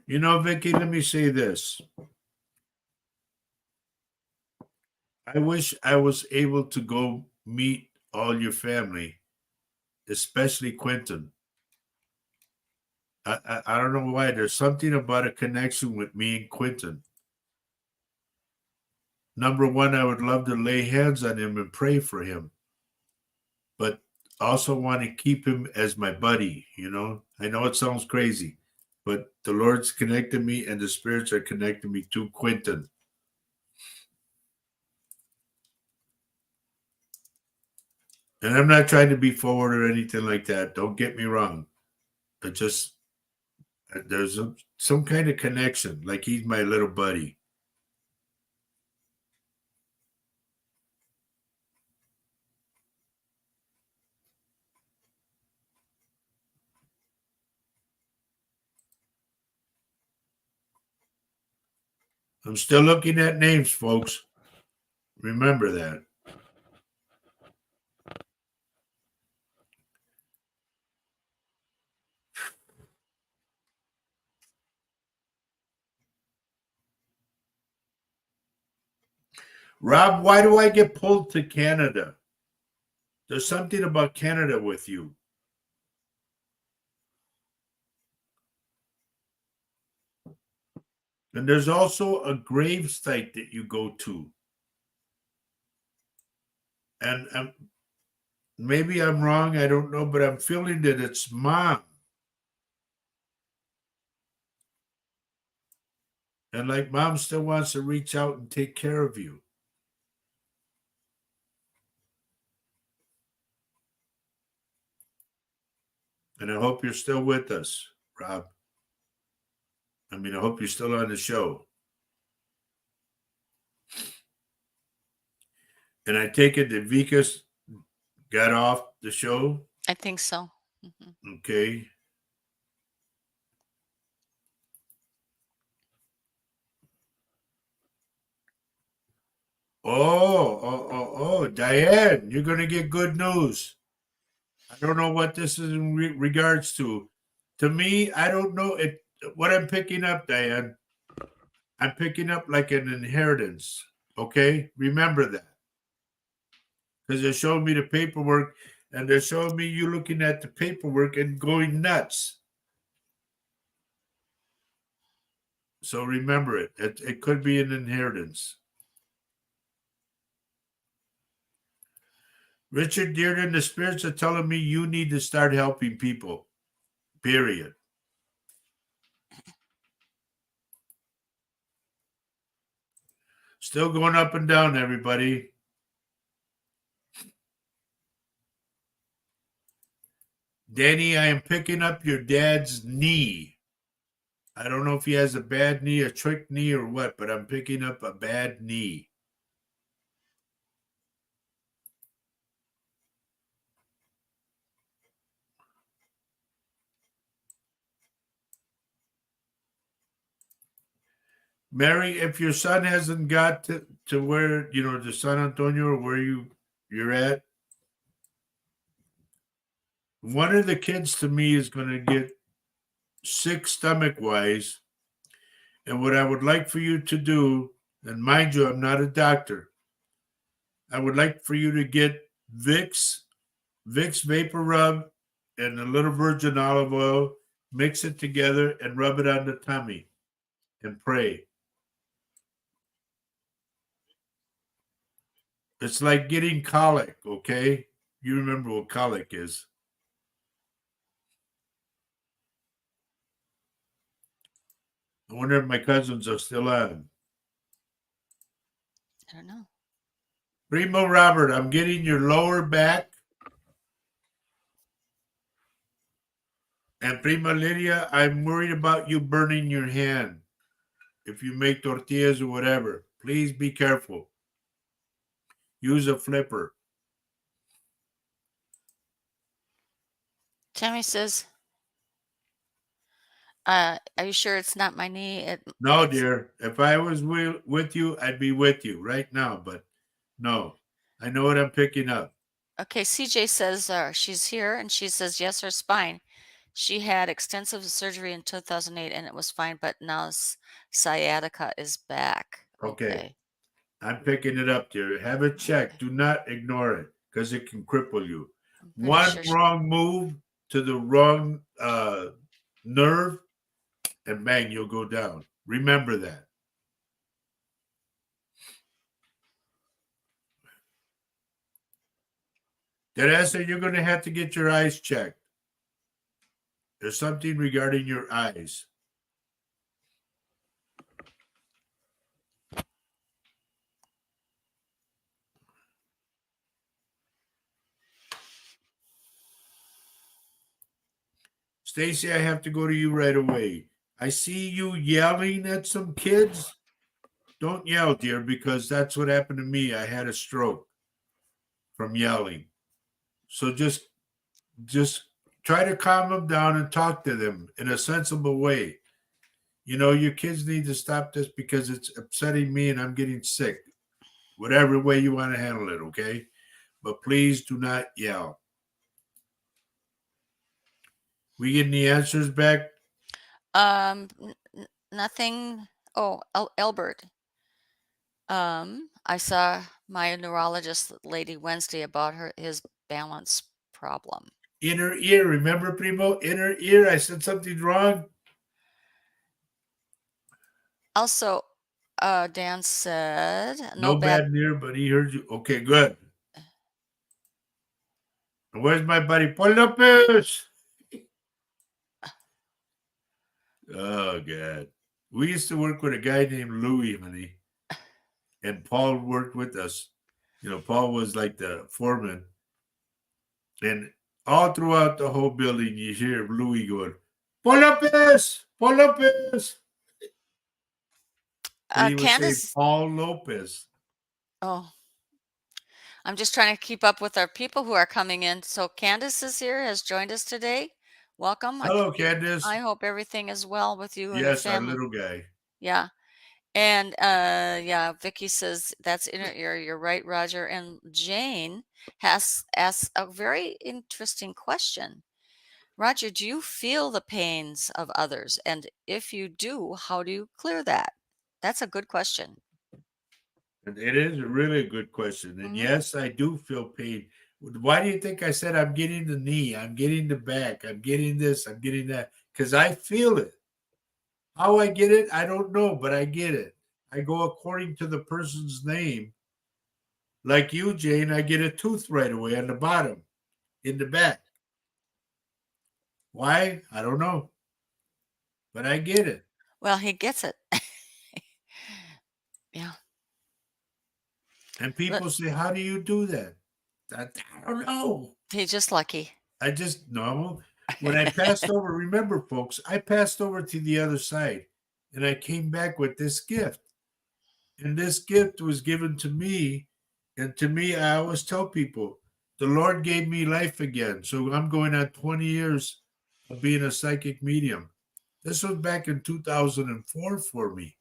You know, Vicky, let me say this. I wish I was able to go meet all your family, especially Quentin. I don't know why. There's something about a connection with me and Quentin. Number one, I would love to lay hands on him and pray for him, but also want to keep him as my buddy. I know it sounds crazy, but the Lord's connected me and the spirits are connecting me to Quentin. And I'm not trying to be forward or anything like that. Don't get me wrong. I just, there's some kind of connection, like he's my little buddy. I'm still looking at names, folks. Remember that. Rob, why do I get pulled to Canada? There's something about Canada with you. And there's also a grave site that you go to. And maybe I'm wrong, I don't know, but I'm feeling that it's mom. And like mom still wants to reach out and take care of you. And I hope you're still with us, Rob. I hope you're still on the show. And I take it that Vikas got off the show. I think so. Okay. Oh, Diane, you're going to get good news. I don't know what this is in regards to. To me, I don't know what I'm picking up, Diane. I'm picking up like an inheritance. Okay? Remember that. Because they're showing me the paperwork and they're showing me you looking at the paperwork and going nuts. So remember it. It could be an inheritance. Richard Dearden, the spirits are telling me you need to start helping people. Period. Still going up and down, everybody. Danny, I am picking up your dad's knee. I don't know if he has a bad knee, a trick knee, or what, but I'm picking up a bad knee. Mary, if your son hasn't got to where, the San Antonio or where you're at, one of the kids to me is going to get sick stomach wise. And what I would like for you to do, and mind you, I'm not a doctor, I would like for you to get Vicks Vapor Rub and a little virgin olive oil, mix it together and rub it on the tummy and pray. It's like getting colic, okay? You remember what colic is. I wonder if my cousins are still on. I don't know. Primo Robert, I'm getting your lower back. And Prima Lydia, I'm worried about you burning your hand if you make tortillas or whatever. Please be careful. Use a flipper. Tammy says, are you sure it's not my knee? No, It's dear. If I was with you, I'd be with you right now. But no, I know what I'm picking up. okay. CJ says she's here, and she says yes, her spine. She had extensive surgery in 2008, and it was fine, but now sciatica is back. Okay, Okay. I'm picking it up, dear. Have it Okay. checked. Do not ignore it because it can cripple you. I'm pretty One sure. wrong move to the wrong nerve, and bang, you'll go down. Remember that. Teresa, you're going to have to get your eyes checked. There's something regarding your eyes. Stacy, I have to go to you right away. I see you yelling at some kids. Don't yell, dear, because that's what happened to me. I had a stroke from yelling. So just try to calm them down and talk to them in a sensible way. You know, your kids need to stop this because it's upsetting me and I'm getting sick. Whatever way you want to handle it, okay? But please do not yell. We getting the answers back? Nothing. Oh, Albert. I saw my neurologist lady Wednesday about his balance problem. Inner ear. Remember, Primo? Inner ear. I said something wrong. Also, Dan said no No bad. bad near, but he heard you. Okay, good. And where's my buddy Paul Lopez? Oh, God. We used to work with a guy named Louis, honey. And Paul worked with us. You know, Paul was like the foreman. And all throughout the whole building, you hear Louis going, Paul Lopez! Paul Lopez! And he would say, Candace. Paul Lopez. Oh, I'm just trying to keep up with our people who are coming in. So Candace is here, has joined us today. Welcome. Hello, Candace. I hope everything is well with you and your Yes, our family. little guy. Yeah. And yeah, Vicky says that's inner ear. You're right, Roger. And Jane has asked a very interesting question. Roger, do you feel the pains of others? And if you do, how do you clear that? That's a good question. And it is a really good question. And Hmm. yes, I do feel pain. Why do you think I said I'm getting the knee? I'm getting the back. I'm getting this. I'm getting that. Because I feel it. How I get it, I don't know, but I get it. I go according to the person's name. Like you, Jane, I get a tooth right away on the bottom, in the back. Why? I don't know, but I get it. Well, he gets it. Yeah. And But people say, How do you do that? I don't know. he's just lucky. I just know. When I passed over, remember, folks, I passed over to the other side and I came back with this gift. And this gift was given to me. And to me, I always tell people, the Lord gave me life again. So I'm going on 20 years of being a psychic medium. This was back in 2004 for me.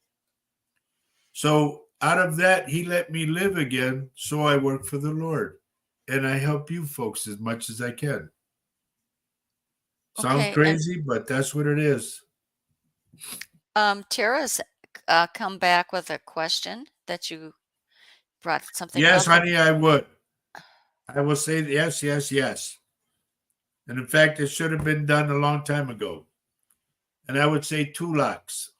So out of that, he let me live again. So I work for the Lord and I help you folks as much as I can. Sounds Okay. And crazy, but that's what it is. Tara's come back with a question that you brought something Yes, up. And honey, I would. I will say yes, yes, yes. And in fact, it should have been done a long time ago. And I would say 2 lakhs.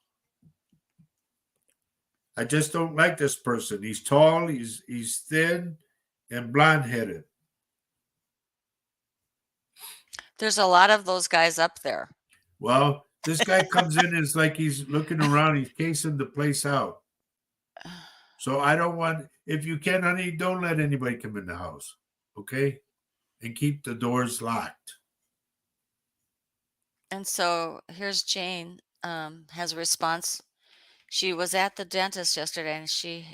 I just don't like this person. He's tall, he's thin, and blonde headed. There's a lot of those guys up there. Well, this guy comes in, it's like he's looking around, he's casing the place out. So I don't want, if you can, honey, don't let anybody come in the house, okay? And keep the doors locked. And so here's Jane has a response. She was at the dentist yesterday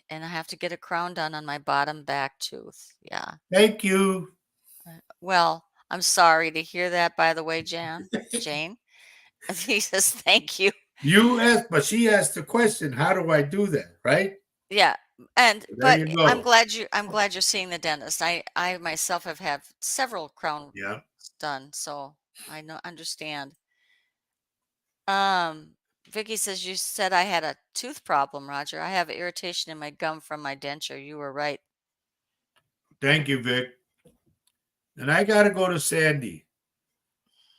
and I have to get a crown done on my bottom back tooth. Yeah. Thank you. Well, I'm sorry to hear that, by the way, Jane. He says thank you. You asked, but she asked the question, how do I do that? Right? Yeah. There But you go. I'm glad you're seeing the dentist. I myself have had several crowns Yeah. done, so I understand. Vicky says you said I had a tooth problem, Roger. I have irritation in my gum from my denture. You were right. Thank you, Vic. And I got to go to Sandy.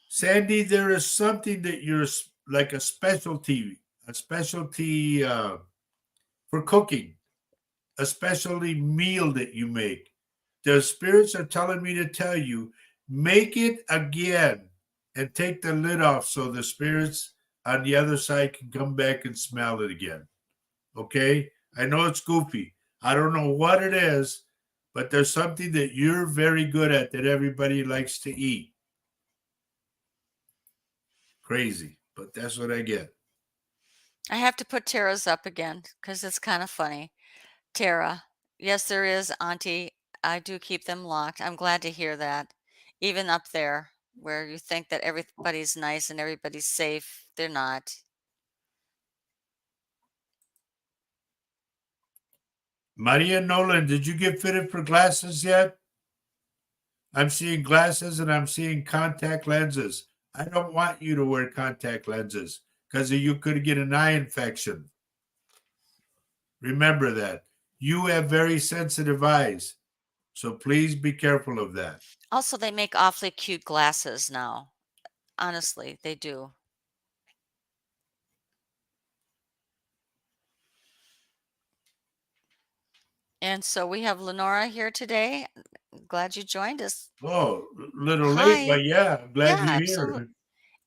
Sandy, there is something that you're like a specialty for cooking, a specialty meal that you make. The spirits are telling me to tell you, make it again and take the lid off so the spirits on the other side can come back and smell it again. Okay? I know it's goofy. I don't know what it is, but there's something that you're very good at that everybody likes to eat. Crazy, but that's what I get. I have to put Tara's up again because it's kind of funny. Tara, yes, there is, Auntie. I do keep them locked. I'm glad to hear that. Even up there where you think that everybody's nice and everybody's safe, they're not. Maria Nolan, did you get fitted for glasses yet? I'm seeing glasses and I'm seeing contact lenses. I don't want you to wear contact lenses because you could get an eye infection. Remember that. You have very sensitive eyes. So please be careful of that. Also, they make awfully cute glasses now. Honestly, they do. And so we have Lenora here today. Glad you joined us. Oh, a little late, Hi. but yeah, I'm glad Yeah, you're absolutely. here.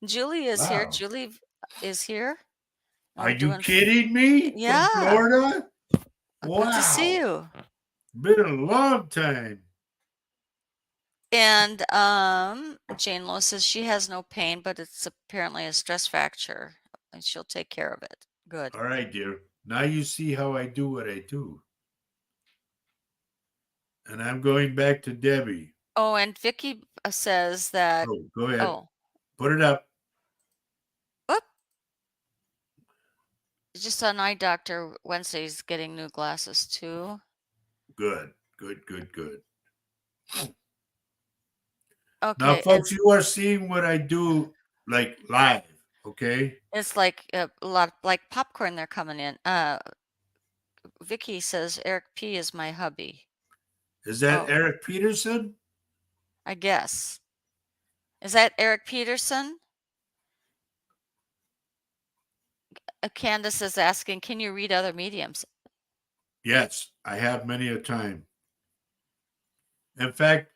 Julie is here. Wow. Julie is here. Are We're you doing, kidding me? From yeah. Florida? Good to see Wow. you. Been a long time. And Jane Lowe says she has no pain, but it's apparently a stress fracture, and she'll take care of it. Good. All right, dear. Now you see how I do what I do. And I'm going back to Debbie. Oh, and Vicky says that. Oh, go ahead. Oh, Put it up. whoop! Just an eye doctor Wednesday's getting new glasses too. Good, good, good, good. Now, Okay, folks, you are seeing what I do like live, okay? it's like a lot like popcorn. They're coming in. Vicky says Eric P is my hubby. Is that Oh, Eric Peterson? I guess. Is that Eric Peterson? Candace is asking, can you read other mediums? Yes, I have many a time. In fact,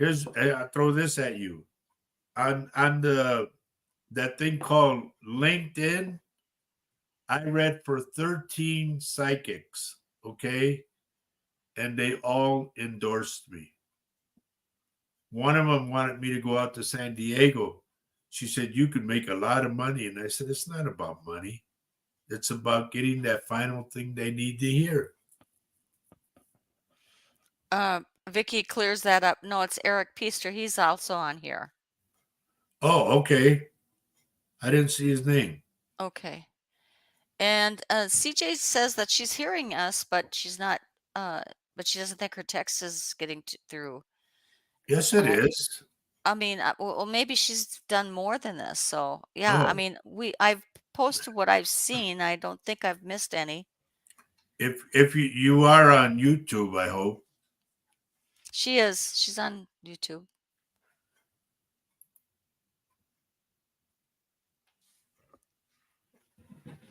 I'll throw this at you. On that thing called LinkedIn, I read for 13 psychics, okay? And they all endorsed me. One of them wanted me to go out to San Diego. She said, you could make a lot of money. And I said, it's not about money. It's about getting that final thing they need to hear. Vicky clears that up. No, it's Eric Peaster. He's also on here. Oh, okay. I didn't see his name. Okay. And CJ says that she's hearing us, but she's not, but she doesn't think her text is getting through. Yes, it is. I mean, well, maybe she's done more than this. So yeah, I Oh, mean, I've posted what I've seen. I don't think I've missed any. if you are on YouTube, I hope. She is. She's on YouTube.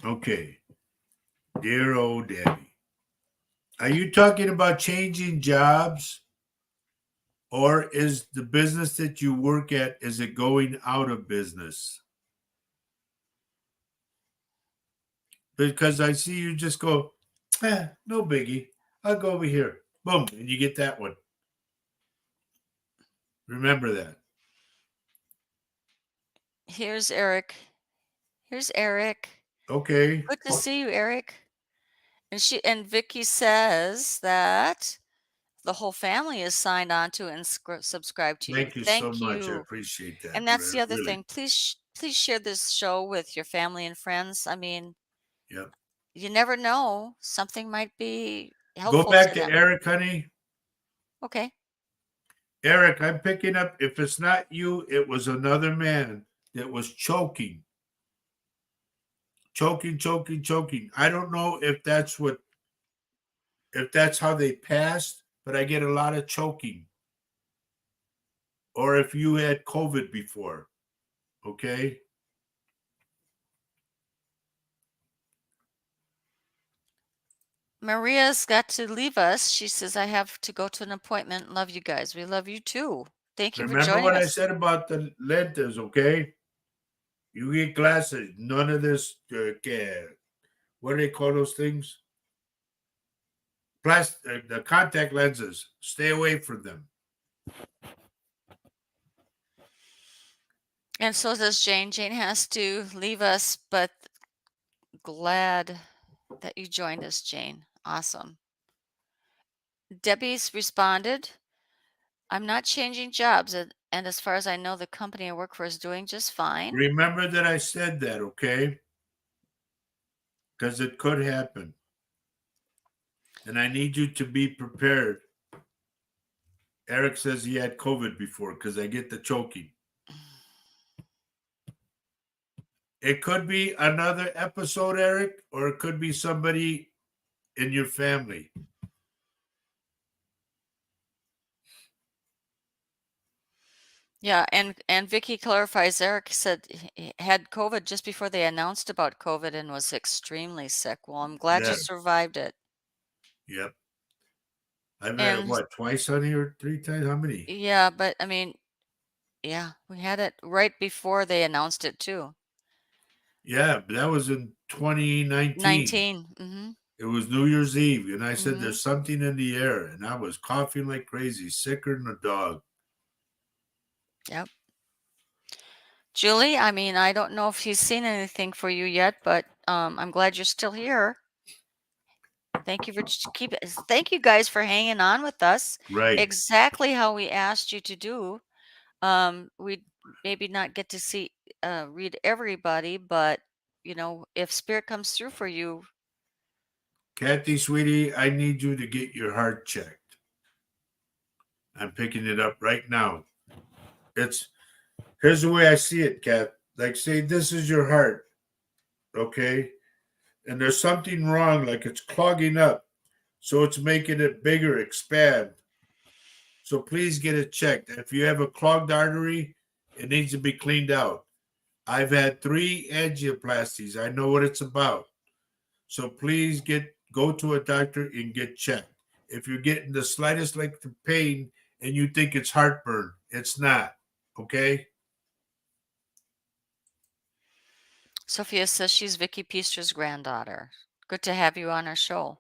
Okay. Dear old Debbie. Are you talking about changing jobs? Or is the business that you work at, is it going out of business? Because I see you just go, no biggie. I'll go over here. Boom. And you get that one. Remember that. Here's Eric. Here's Eric. Okay. Good to see you, Eric. And Vicky says that the whole family is signed on to and subscribed to you. Thank you so Thank much. I you. appreciate that. And that's the other Really. thing. Please share this show with your family and friends. I mean, Yep. you never know. Something might be Go helpful back to to them. Eric, honey. Okay. Eric, I'm picking up. If it's not you, it was another man that was choking. Choking, choking, choking. I don't know if that's how they passed, but I get a lot of choking. Or if you had COVID before. Okay. Maria's got to leave us. She says, I have to go to an appointment. Love you guys. We love you too. Thank you for Remember joining what I us. said about the lentils, okay? You get glasses. None of this, what do they call those things? The contact lenses. Stay away from them. And so does Jane. Jane has to leave us, but glad that you joined us, Jane. Awesome. Debbie's responded, I'm not changing jobs, and as far as I know, the company I work for is doing just fine. Remember that I said that, okay? Because it could happen. And I need you to be prepared. Eric says he had COVID before because I get the choking. It could be another episode, Eric, or it could be somebody in your family. Yeah, and Vicky clarifies Eric said he had COVID just before they announced about COVID and was extremely sick. Well, I'm glad you Yeah. survived it. Yep. I've had it, And what, twice, honey, or 3 times? How many? yeah, but I mean, yeah, we had it right before they announced it too. Yeah, but that was in 2019. 19. Mm-hmm. It was New Year's Eve, and I said Mm-hmm. there's something in the air, and I was coughing like crazy, sicker than a dog. Yep. Julie, I mean, I don't know if he's seen anything for you yet, but I'm glad you're still here. Thank you for thank you guys for hanging on with us. Right. Exactly how we asked you to do. We maybe not get to read everybody, but if spirit comes through for you, Kathy, sweetie, I need you to get your heart checked. I'm picking it up right now. Here's the way I see it, Kat. Like, say, this is your heart, okay? And there's something wrong, like it's clogging up. So it's making it bigger, expand. So please get it checked. If you have a clogged artery, it needs to be cleaned out. I've had 3 angioplasties. I know what it's about. So please go to a doctor and get checked. If you're getting the slightest like the pain and you think it's heartburn, it's not. Okay? Sophia says she's Vicky Peaster's granddaughter. Good to have you on our show.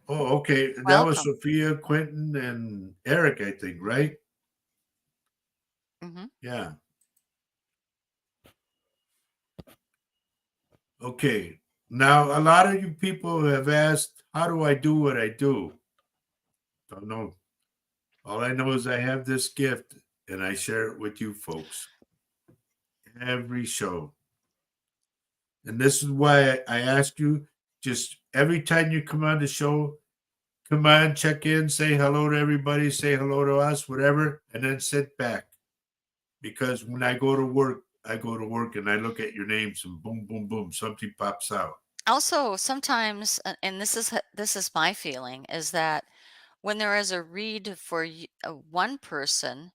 Oh, okay. That was Welcome. Sophia, Quentin, and Eric, I think, right? Mm-hmm. Yeah. Okay. Now, a lot of you people have asked, how do I do what I do? Don't know. All I know is I have this gift and I share it with you folks every show. And this is why I ask you just every time you come on the show, come on, check in, say hello to everybody, say hello to us, whatever, and then sit back. Because when I go to work and I look at your names and boom, boom, boom, something pops out. Also, sometimes, and this is my feeling, is that when there is a read for one person,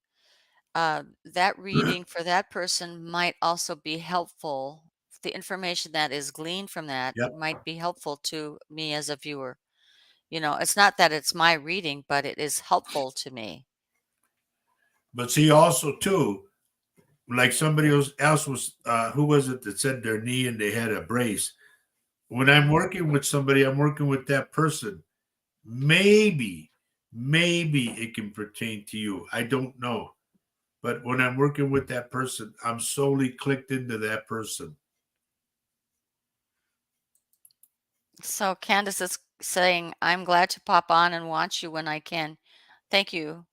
that reading for that person might also be helpful. The information that is gleaned from that Yep. might be helpful to me as a viewer. It's not that it's my reading, but it is helpful to me. But see, also too, like somebody else was, who was it that said their knee and they had a brace? When I'm Mhm. working with somebody, I'm working with that person. Maybe it can pertain to you. I don't know. But when I'm working with that person, I'm solely clicked into that person. So Candace is saying, I'm glad to pop on and watch you when I can. Thank you.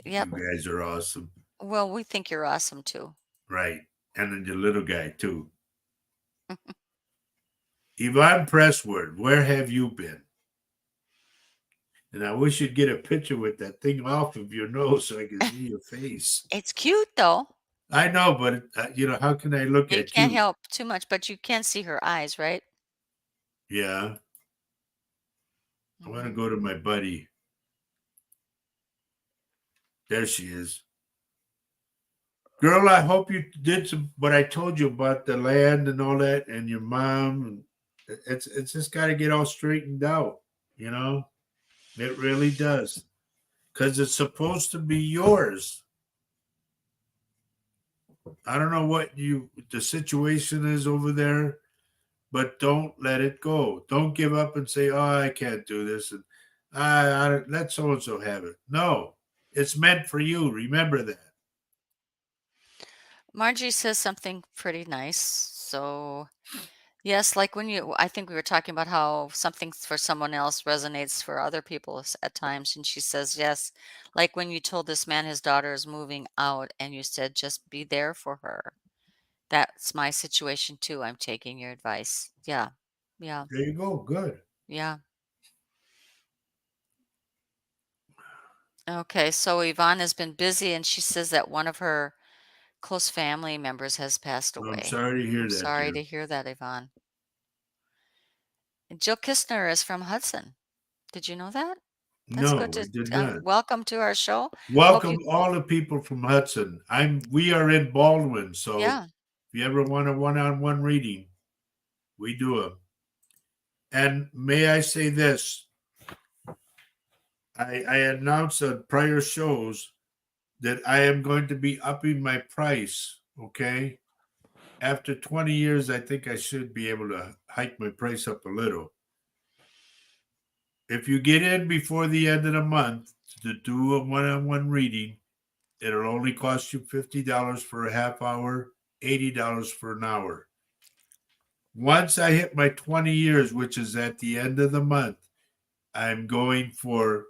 You Yep. guys are awesome. Well, we think you're awesome too. Right. And then the little guy, too. Yvonne Pressword, where have you been? And I wish you'd get a picture with that thing off of your nose so I can see your face. It's cute though. I know, but how can I look You at can't you? help too much, but you can see her eyes, right? Yeah, I want to Hmm. go to my buddy. There she is. Girl, I hope you did what I told you about the land and all that, and your mom. It's just got to get all straightened out. You know, it really does, because it's supposed to be yours. I don't know what the situation is over there, but don't let it go. Don't give up and say, "Oh, I can't do this," and I let so and so have it. No, it's meant for you. Remember that. Margie says something pretty nice. So, yes, like I think we were talking about how something for someone else resonates for other people at times. And she says, yes, like when you told this man his daughter is moving out and you said, just be there for her. That's my situation too. I'm taking your advice. Yeah. Yeah. There you go. Good. Yeah. Okay. So Yvonne has been busy and she says that one of her close family members has passed Well, I'm away. sorry to hear I'm that, sorry dear. to hear that, Yvonne. And Jill Kistner is from Hudson. Did you know that? That's good No, I to did not. welcome to our show. Hope Welcome you, all the people from Hudson. We are in Baldwin, so yeah. if you ever want a one-on-one reading, we do them. And may I say this? I announced on prior shows that I am going to be upping my price. Okay. After 20 years, I think I should be able to hike my price up a little. If you get in before the end of the month to do a one-on-one reading, it'll only cost you $50 for a half hour, $80 for an hour. Once I hit my 20 years, which is at the end of the month, I'm going for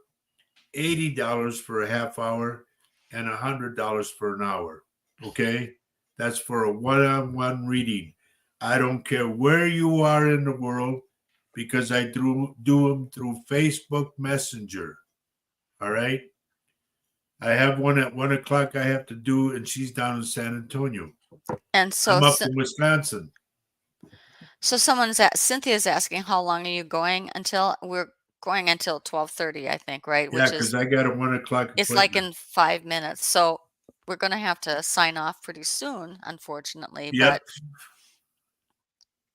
$80 for a half hour and $100 for an hour. Okay. That's for a one on one reading. I don't care where you are in the world because I do them through Facebook Messenger. All right. I have one at 1 o'clock I have to do, and she's down in San Antonio. And so, I'm up in Wisconsin. so Cynthia's asking how long are you going until? We're going until 12:30, I think, right? Yeah, Which because is I got a 1 o'clock it's like appointment. in 5 minutes. So we're gonna have to sign off pretty soon, unfortunately. Yep. But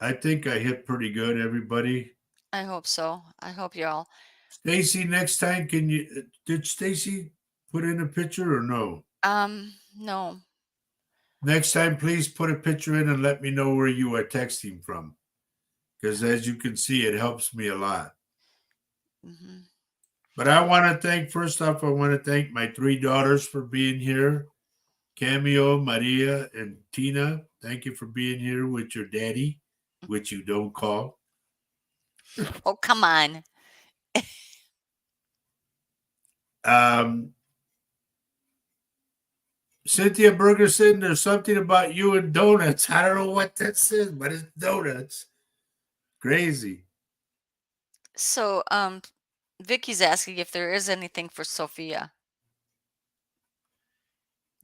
I think I hit pretty good, everybody. I hope so. I hope y'all. Stacy, next time, did Stacy put in a picture or no? No. Next time, please put a picture in and let me know where you are texting from. Because as you can see, it helps me a lot. Hmm. But I want to first off, I want to thank my three daughters for being here. Cameo, Maria, and Tina. Thank you for being here with your daddy, which you don't call. Oh, come on. Um, Cynthia Bergerson, there's something about you and donuts. I don't know what that says, but it's donuts. Crazy. So, Vicky's asking if there is anything for Sophia,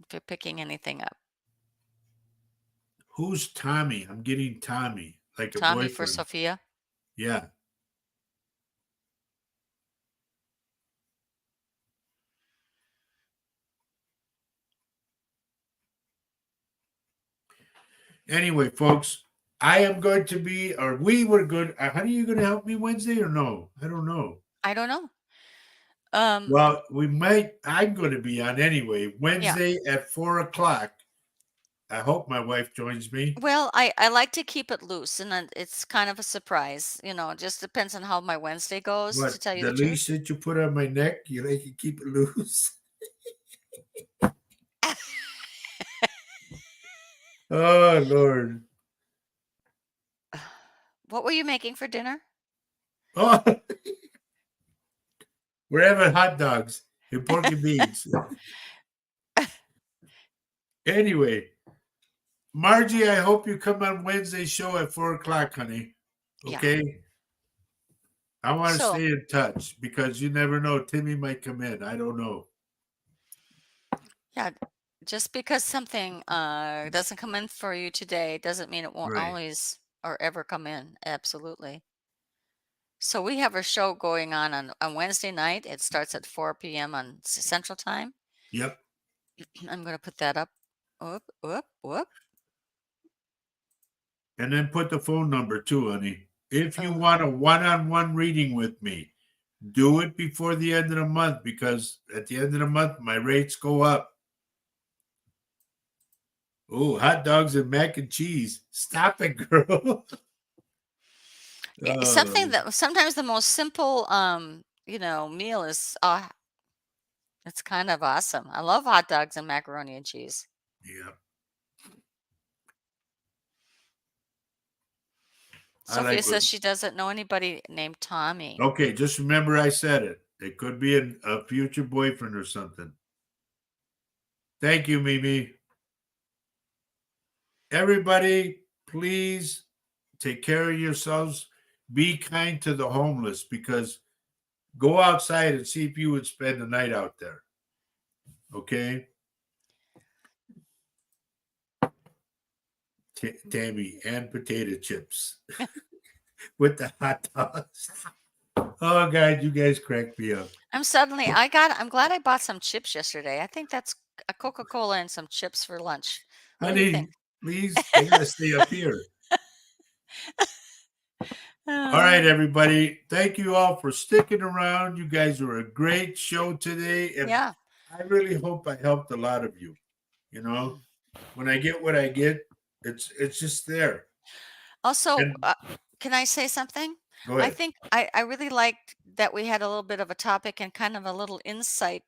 if you're picking anything up. Who's Tommy? I'm getting Tommy, like a Tommy for boyfriend. Sophia. Yeah. Anyway, folks, I am going to be, or we were good. Honey, you going to help me Wednesday or no? I don't know. I don't know. Um, Well, we might. I'm going to be on anyway. yeah. Wednesday at 4 o'clock. I hope my wife joins me. Well, I like to keep it loose, and then it's kind of a surprise. It just depends on how my Wednesday goes, to What, tell you the the truth. leash that you put on my neck? You like to keep it loose? Oh Lord. What were you making for dinner? Oh, we're having hot dogs and pork and beans. Anyway, Margie, I hope you come on Wednesday's show at 4 o'clock, honey. Yeah. Okay. I want to So, stay in touch because you never know. Timmy might come in. I don't know. yeah, just because something doesn't come in for you today doesn't mean it won't Right. always or ever come in. Absolutely. So we have a show going on Wednesday night. It starts at 4 p.m. on Central Time. Yep. I'm going to put that up. Whoop, whoop, whoop. And then put the phone number too, honey. If you Oh, want a one-on-one reading with me, do it before the end of the month because at the end of the month my rates go up. Oh, hot dogs and mac and cheese. Stop it, girl. yeah, something Oh, that sometimes the most simple, meal is, it's kind of awesome. I love hot dogs and macaroni and cheese. yeah. I Sophia like what. says she doesn't know anybody named Tommy. Okay, just remember I said it. It could be a future boyfriend or something. Thank you, Mimi. Everybody, please take care of yourselves. Be kind to the homeless because go outside and see if you would spend the night out there. Okay? Tammy and potato chips with the hot dogs. Oh, God, you guys crack me up. I'm glad I bought some chips yesterday. I think that's a Coca-Cola and some chips for lunch. What do you think? Honey, please, I got to stay up here. All Uh, right, everybody. Thank you all for sticking around. You guys were a great show today. And yeah. I really hope I helped a lot of you. You know, when I get what I get, it's just there. Also, And can I say something? go I ahead. think I really liked that we had a little bit of a topic and kind of a little insight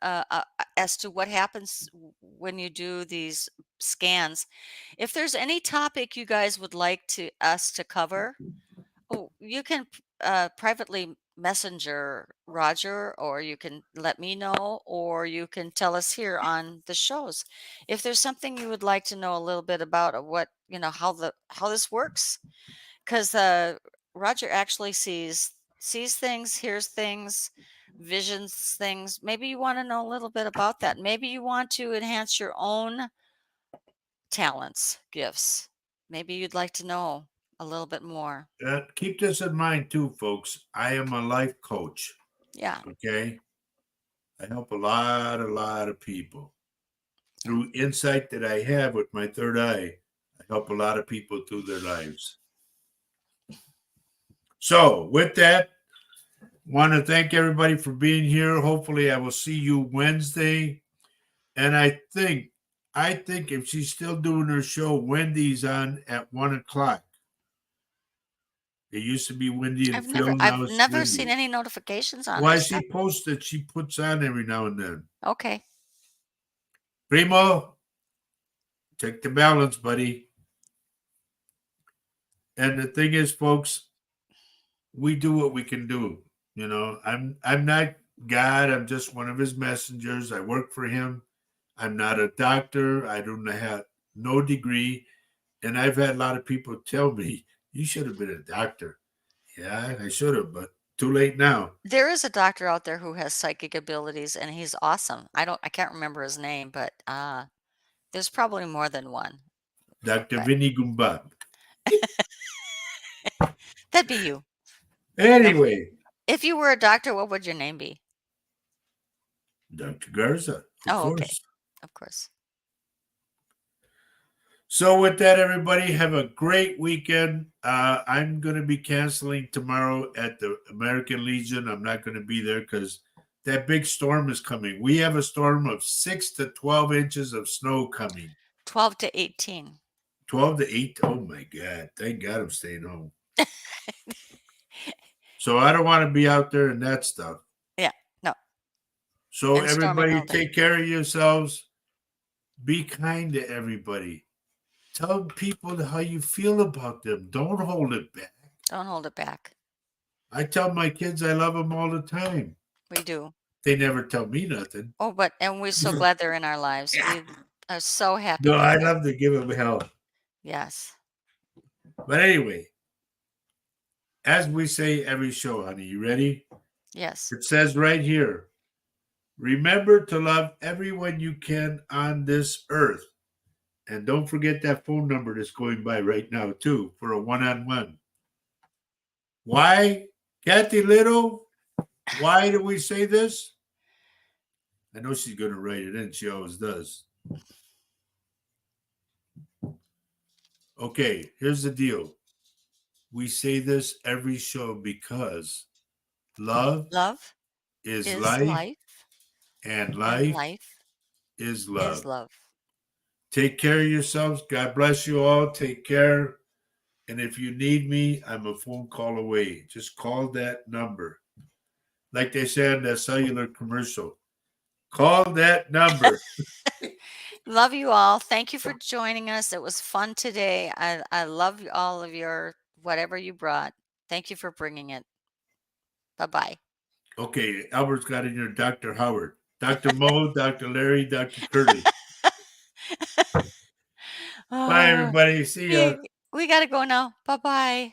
as to what happens when you do these scans. If there's any topic you guys would like to us to cover, oh, you can privately messenger Roger, or you can let me know, or you can tell us here on the shows. If there's something you would like to know a little bit about, what how this works, because Roger actually sees things, hears things, visions things. Maybe you want to know a little bit about that. Maybe you want to enhance your own talents, gifts. Maybe you'd like to know a little bit more. Keep this in mind too, folks. I am a life coach. Yeah, Okay. I help a lot of people yeah. through insight that I have with my third eye. I help a lot of people through their lives. So, with that, want to thank everybody for being here. Hopefully, I will see you Wednesday. And I think if she's still doing her show, Wendy's on at 1 o'clock. It used to be Wendy and Phil. Now I've it's never seen Wendy. any notifications on her Why stuff. she posts that she puts on every now and then. Okay. Primo, check the balance, buddy. And the thing is, folks, we do what we can do. I'm not God. I'm just one of his messengers. I work for him. I'm not a doctor. I don't have no degree. And I've had a lot of people tell me, you should have been a doctor. Yeah, I should have, but too late now. There is a doctor out there who has psychic abilities, and he's awesome. I can't remember his name, but there's probably more than one. Dr. But Vinny Gumbab. that'd be you. Of Anyway, If you were a doctor, what would your name be? Dr. Garza, of Oh, okay. course. Of course. So with that, everybody, have a great weekend. I'm going to be canceling tomorrow at the American Legion. I'm not going to be there because that big storm is coming. We have a storm of 6 to 12 inches of snow coming. 12 to 18. 12 to 8. Oh my God. Thank God I'm staying home. So I don't want to be out there in that stuff. Yeah, no. So And storming everybody all day. take care of yourselves. Be kind to everybody. Tell people how you feel about them. Don't hold it back. Don't hold it back. I tell my kids I love them all the time. We do. They never tell me nothing. Oh, and we're so glad they're in our lives. We are so happy No, that I they're love to give them hell. yes. But anyway, as we say every show, honey, you ready? Yes. It says right here, remember to love everyone you can on this earth. And don't forget that phone number that's going by right now, too, for a one-on-one. Why, Kathy Little? Why do we say this? I know she's going to write it in. She always does. Okay, here's the deal. We say this every show because love Love is is life life and and life life is is love. love. Take care of yourselves. God bless you all. Take care. And if you need me, I'm a phone call away. Just call that number. Like they said in that cellular commercial, call that number. Love you all. Thank you for joining us. It was fun today. I love all of your whatever you brought. Thank you for bringing it. Bye-bye. Okay, Albert's got in here Dr. Howard, Dr. Mo, Dr. Larry, Dr. Curtis. Bye, Oh, everybody. See ya. we got to go now. Bye-bye.